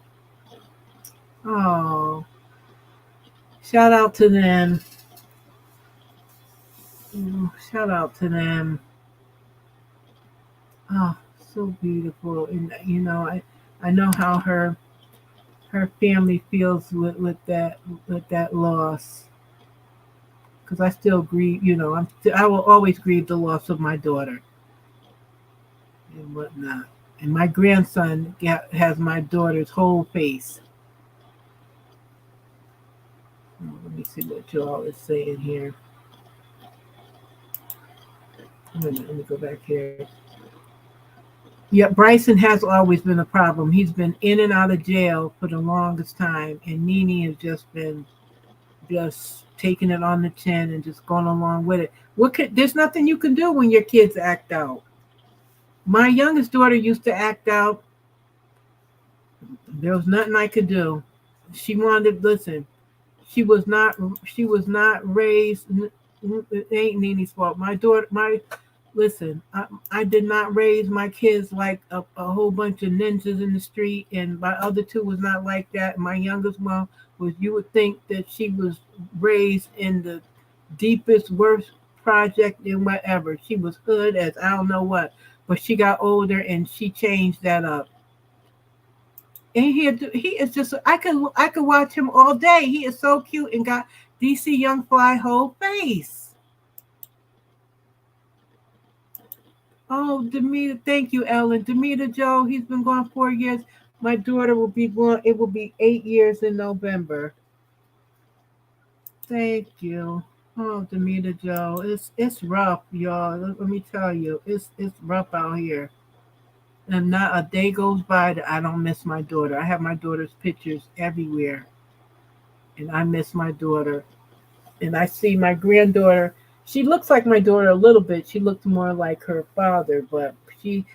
Oh, shout out to them. Shout out to them. Oh, so beautiful. And you know, I know how her family feels with that loss. Because I still grieve, you know, I will always grieve the loss of my daughter and whatnot. And my grandson has my daughter's whole face. Let me see what y'all is saying here. Let me go back here. Yeah, Bryson has always been a problem. He's been in and out of jail for the longest time, and Nene has just been taking it on the chin and just going along with it. There's nothing you can do when your kids act out. My youngest daughter used to act out. There was nothing I could do. She wanted, listen, she was not raised. It ain't Nene's fault. Listen, I did not raise my kids like a whole bunch of ninjas in the street, and my other two was not like that. My youngest one was, you would think that she was raised in the deepest, worst project and whatever. She was hood as I don't know what, but she got older and she changed that up. And he is just, I could watch him all day. He is so cute and got DC Young Fly whole face. Oh, Demita, thank you, Ellen. Demita Joe, he's been gone 4 years. My daughter will be born, it will be 8 years in November. Thank you. Oh, Demita Joe, it's rough, y'all. Let me tell you, it's rough out here. And not a day goes by that I don't miss my daughter. I have my daughter's pictures everywhere. And I miss my daughter. And I see my granddaughter. She looks like my daughter a little bit. She looks more like her father, but she's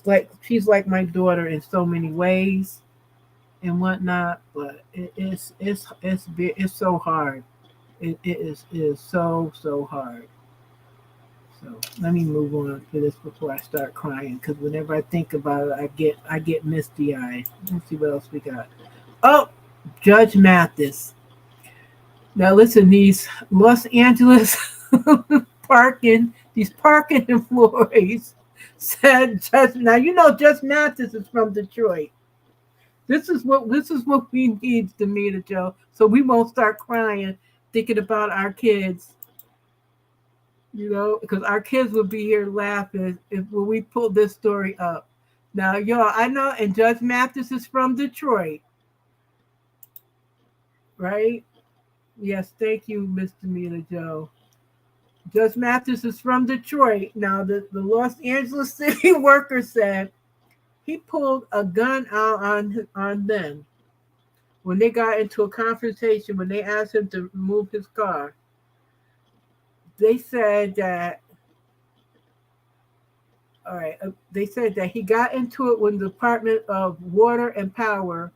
like my daughter in so many ways and whatnot. But it's so hard. It is so hard. So let me move on to this before I start crying, because whenever I think about it, I get misty eyed. Let's see what else we got. Oh, Judge Mathis. Now listen, these Los Angeles parking employees said now you know Judge Mathis is from Detroit. This is what we need, Demita Joe, so we won't start crying thinking about our kids. You know, because our kids will be here laughing when we pull this story up. Now, y'all, I know, and Judge Mathis is from Detroit, right? Yes, thank you, Mr. Demita Joe. Judge Mathis is from Detroit. Now, the Los Angeles city worker said he pulled a gun out on them when they got into a confrontation, when they asked him to move his car. They said that, they said that he got into it with the Department of Water and Power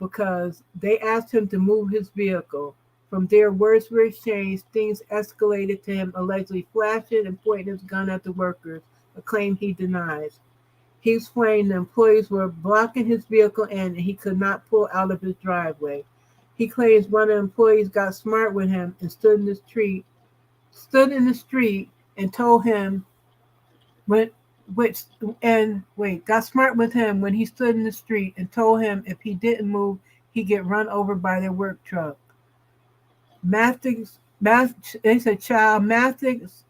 because they asked him to move his vehicle. From there, words were exchanged. Things escalated to him allegedly flashing and pointing his gun at the workers, a claim he denies. He explained the employees were blocking his vehicle and he could not pull out of his driveway. He claims one of the employees got smart with him and stood in the street and told him got smart with him when he stood in the street and told him if he didn't move, he'd get run over by their work truck. Mathis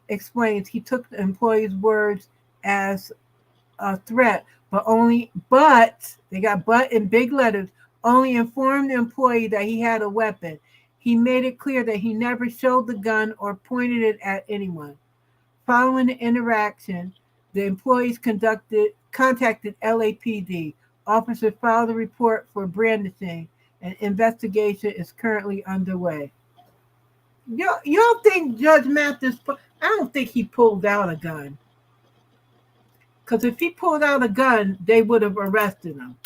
explains he took the employee's words as a threat, but they got but in big letters, only informed the employee that he had a weapon. He made it clear that he never showed the gun or pointed it at anyone. Following the interaction, the employees contacted LAPD. Officers filed a report for brandishing. An investigation is currently underway. You don't think Judge Mathis? I don't think he pulled out a gun. Because if he pulled out a gun, they would have arrested him.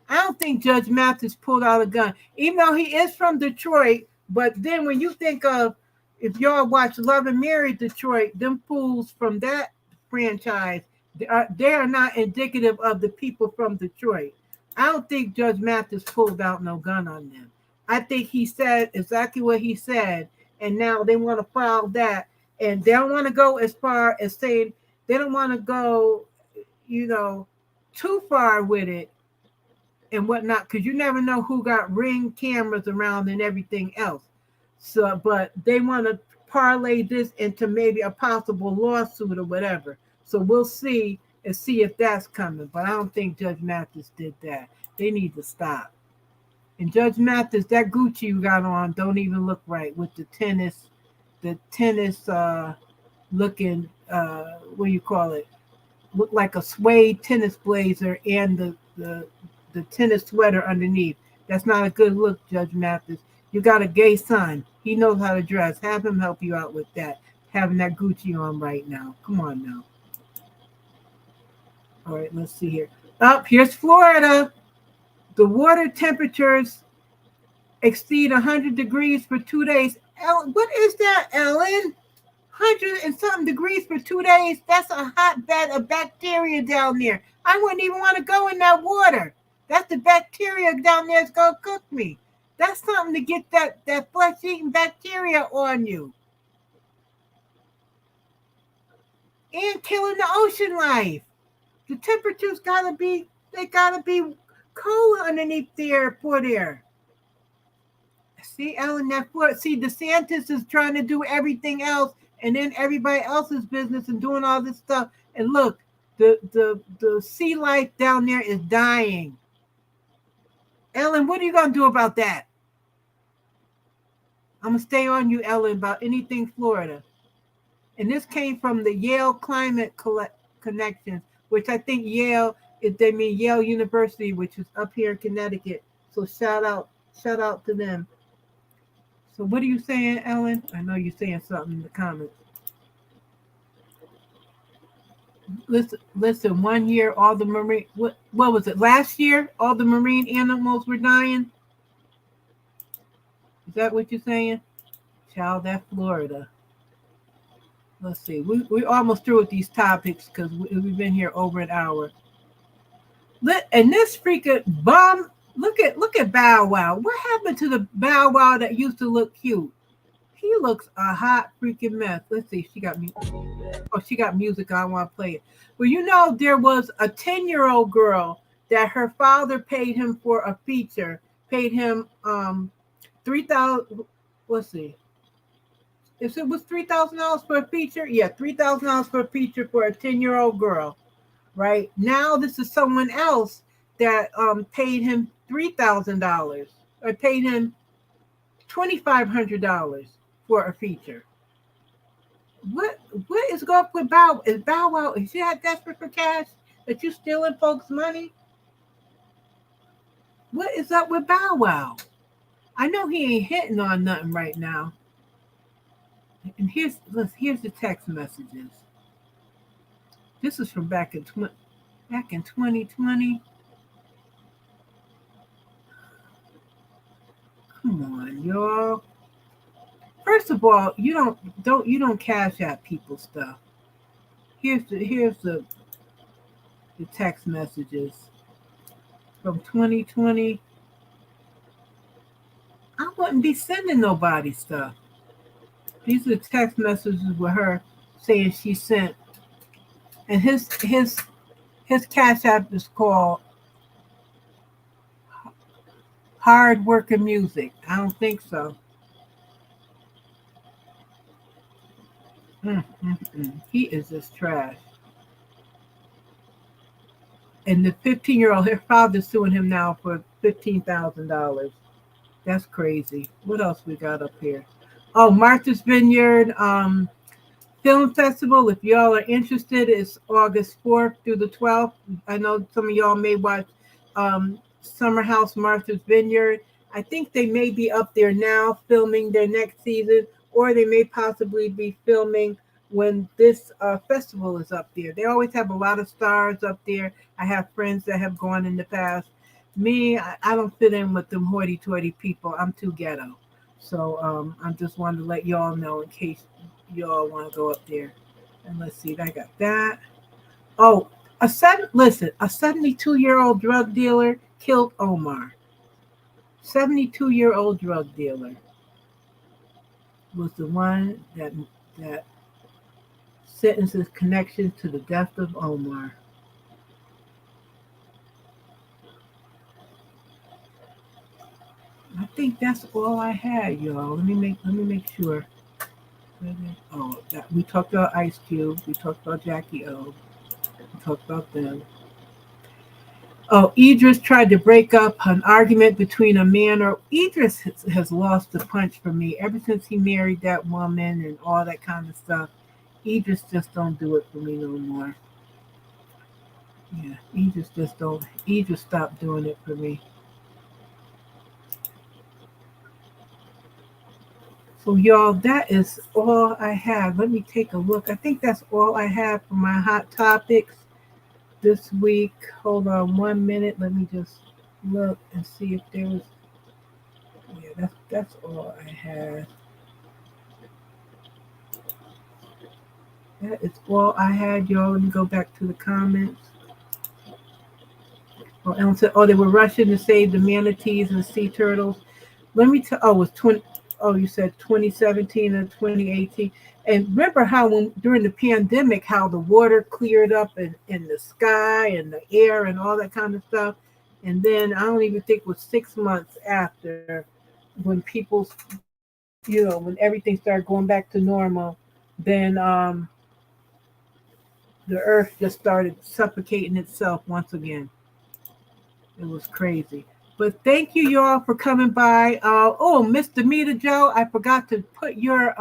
I don't think Judge Mathis pulled out a gun, even though he is from Detroit. But then when you think of, if y'all watch Love and Mary Detroit, them fools from that franchise, they are not indicative of the people from Detroit. I don't think Judge Mathis pulled out no gun on them. I think he said exactly what he said, and now they want to file that, and they don't want to go as far as saying, they don't want to go, too far with it and whatnot, because you never know who got Ring cameras around and everything else. So, but they want to parlay this into maybe a possible lawsuit or whatever. So we'll see and see if that's coming. But I don't think Judge Mathis did that. They need to stop. And Judge Mathis, that Gucci you got on don't even look right with the tennis looking, what do you call it? Look like a suede tennis blazer and the tennis sweater underneath. That's not a good look, Judge Mathis. You got a gay son. He knows how to dress. Have him help you out with that. Having that Gucci on right now. Come on now. All right, let's see here. Here's Florida. The water temperatures exceed 100 degrees for 2 days. Ellen, what is that, Ellen? 100 and something degrees for 2 days? That's a hotbed of bacteria down there. I wouldn't even want to go in that water. That's the bacteria down there that's going to cook me. That's something to get that flesh-eating bacteria on you. And killing the ocean life. The temperatures gotta be cold underneath the airport there. See, Ellen, DeSantis is trying to do everything else, and then everybody else's business and doing all this stuff. And look, the sea life down there is dying. Ellen, what are you gonna do about that? I'm gonna stay on you, Ellen, about anything Florida. And this came from the Yale Climate Connections, which I think they mean Yale University, which is up here in Connecticut. So shout out to them. So what are you saying, Ellen? I know you're saying something in the comments. Listen, 1 year all the marine, what was it, last year all the marine animals were dying? Is that what you're saying? Child, that Florida. Let's see. We're almost through with these topics because we've been here over an hour. And this freaking bomb, look at Bow Wow. What happened to the Bow Wow that used to look cute? He looks a hot freaking mess. Let's see. She got music. I want to play it. Well, there was a 10-year-old girl that her father paid him for a feature. Paid him $3,000. Let's see. If it was $3,000 for a feature, yeah, $3,000 for a feature for a 10-year-old girl, right? Now this is someone else that paid him $3,000 or paid him $2,500 for a feature. What is going on with Bow? Is Bow Wow? Is he that desperate for cash that you stealing folks' money? What is up with Bow Wow? I know he ain't hitting on nothing right now. And here's the text messages. This is from back in 2020. Come on, y'all. First of all, you don't cash out people's stuff. Here's the text messages from 2020. I wouldn't be sending nobody stuff. These are the text messages with her saying she sent, and his cash app is called Hard Working Music. I don't think so. He is just trash. And the 15-year-old, her father's suing him now for $15,000. That's crazy. What else we got up here? Oh, Martha's Vineyard Film Festival. If y'all are interested, it's August 4th through the 12th. I know some of y'all may watch Summer House Martha's Vineyard. I think they may be up there now filming their next season, or they may possibly be filming when this festival is up there. They always have a lot of stars up there. I have friends that have gone in the past. Me, I don't fit in with them hoity-toity people. I'm too ghetto. So I just wanted to let y'all know in case y'all want to go up there. And let's see, I got that. Oh, a 72-year-old drug dealer killed Omar. 72-year-old drug dealer was the one that sentences connection to the death of Omar. I think that's all I had, y'all. Let me make sure. Oh, we talked about Ice Cube. We talked about Jackie O. We talked about them. Oh, Idris tried to break up an argument between a man or Idris has lost the punch for me ever since he married that woman and all that kind of stuff. Idris just don't do it for me no more. Yeah, Idris stopped doing it for me. So y'all, that is all I have. Let me take a look. I think that's all I have for my hot topics this week. Hold on 1 minute. Let me just look and see if there was. Yeah, that's all I had. That is all I had, y'all. Let me go back to the comments. Oh, Ellen said, they were rushing to save the manatees and sea turtles. Let me tell. Oh, it was 20. Oh, you said 2017 and 2018. And remember how during the pandemic, how the water cleared up in the sky and the air and all that kind of stuff. And then I don't even think it was 6 months after when people, when everything started going back to normal, then the earth just started suffocating itself once again. It was crazy. But thank you, y'all, for coming by. Miss Demita Joe, I forgot to put your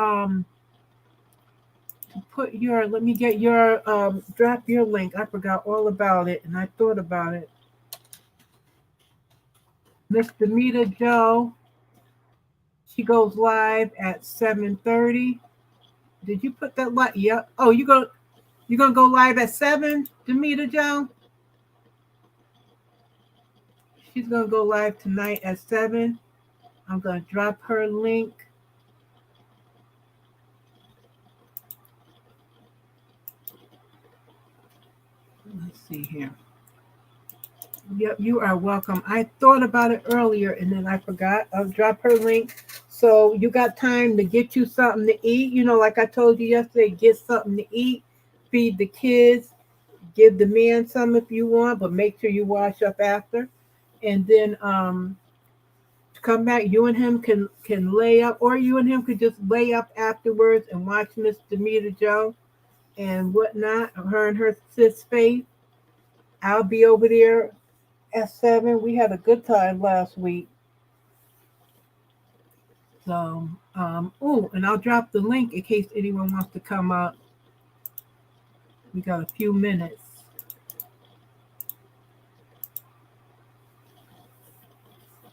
let me get your drop your link. I forgot all about it, and I thought about it. Miss Demita Joe, she goes live at 7:30. Did you put that live? Yep. Oh, you're gonna go live at 7, Demita Joe? She's going to go live tonight at 7. I'm going to drop her link. Let's see here. Yep, you are welcome. I thought about it earlier and then I forgot. I'll drop her link. So you got time to get you something to eat. Like I told you yesterday, get something to eat, feed the kids, give the man some if you want, but make sure you wash up after. And then come back. You and him can lay up, or you and him could just lay up afterwards and watch Miss Demita Joe and whatnot. Her and her sis Faith. I'll be over there at 7. We had a good time last week. So, and I'll drop the link in case anyone wants to come up. We got a few minutes.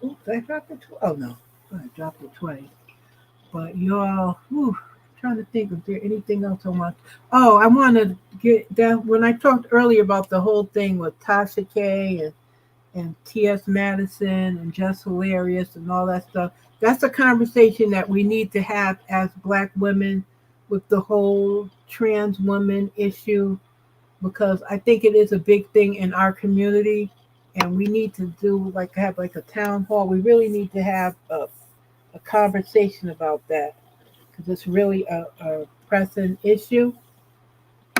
Oops, I dropped it. Oh no, I dropped it twice. But y'all, trying to think if there anything else I want. Oh, I want to get that when I talked earlier about the whole thing with Tasha K and T.S. Madison and Just Hilarious and all that stuff. That's a conversation that we need to have as Black women with the whole trans woman issue, because I think it is a big thing in our community. And we need to have a town hall. We really need to have a conversation about that because it's really a pressing issue.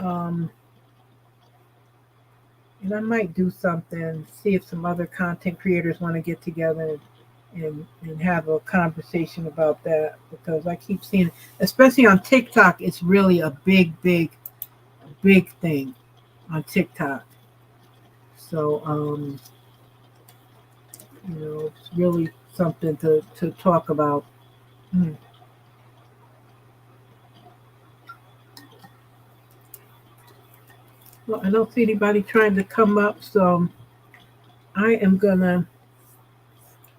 And I might do something, see if some other content creators want to get together and have a conversation about that, because I keep seeing, especially on TikTok, it's really a big thing on TikTok. So, it's really something to talk about. Well, I don't see anybody trying to come up, so I am gonna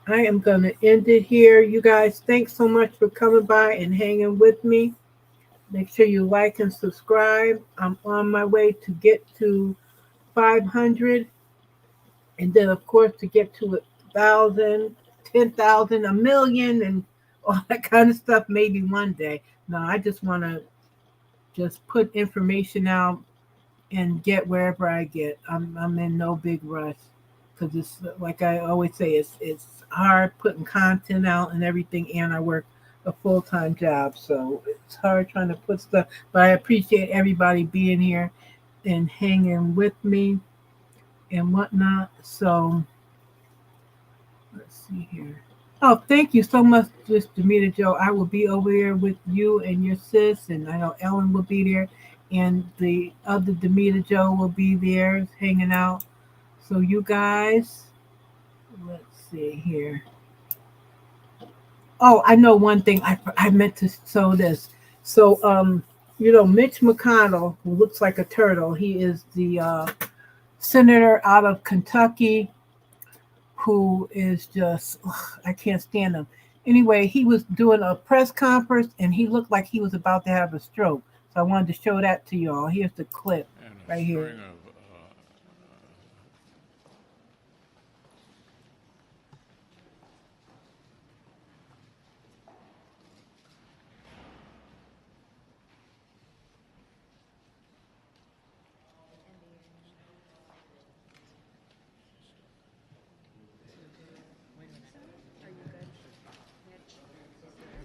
end it here. You guys, thanks so much for coming by and hanging with me. Make sure you like and subscribe. I'm on my way to get to 500, and then of course to get to 1,000, 10,000, a million, and all that kind of stuff. Maybe one day. No, I just want to just put information out and get wherever I get. I'm in no big rush, because it's like I always say, it's hard putting content out and everything, and I work a full-time job, so it's hard trying to put stuff. But I appreciate everybody being here and hanging with me and whatnot. So let's see here. Oh, thank you so much, Miss Demeter Joe. I will be over here with you and your sis, and I know Ellen will be there, and the other Demeter Joe will be there hanging out. So you guys, let's see here. Oh, I know one thing. I meant to show this. So, Mitch McConnell, who looks like a turtle, he is the senator out of Kentucky, who is just, I can't stand him. Anyway, he was doing a press conference, and he looked like he was about to have a stroke. So I wanted to show that to y'all. Here's the clip right here.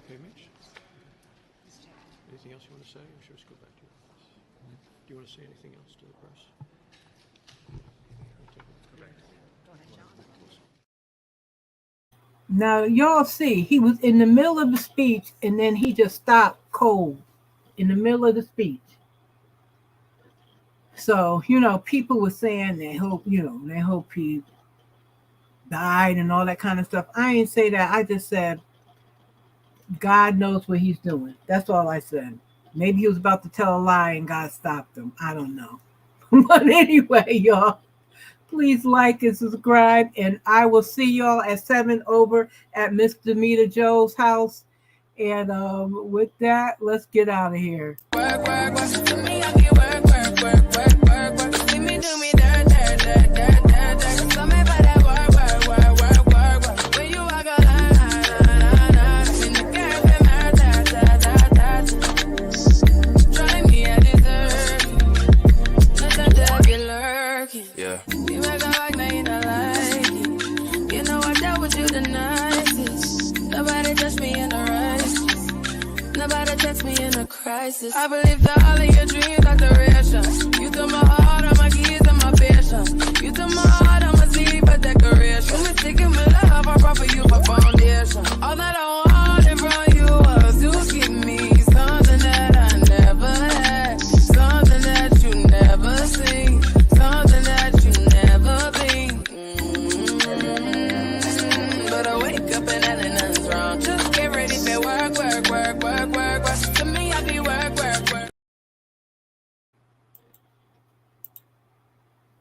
Okay, Mitch? Anything else you want to say, or should we just go back to your office? Do you want to say anything else to the press? Now, y'all see, he was in the middle of the speech, and then he just stopped cold in the middle of the speech. So, people were saying they hope he died and all that kind of stuff. I ain't say that. I just said, God knows what he's doing. That's all I said. Maybe he was about to tell a lie and God stopped him. I don't know. But anyway, y'all, please like and subscribe, and I will see y'all at 7 over at Miss Demeter Joe's house. And with that, let's get out of here. Work, work, work. To me, I can work, work, work, work, work, work. See me do me dirt, dirt, dirt, dirt, dirt, dirt. So me for that work, work, work, work, work, work. When you walk a line, in the girl, them hurt, dirt, dirt, dirt, dirt. Try me, I deserve it. Let the devil lurking. Yeah. You make a like, now you don't like it. You know I dealt with you the nicest. Nobody touched me in the right. Nobody touched me in a crisis. I believe that all of your dreams are duration. You took my heart, all my keys, and my patience. You took my heart, I'm a sleep, a decoration. You mistaken my love, I brought for you for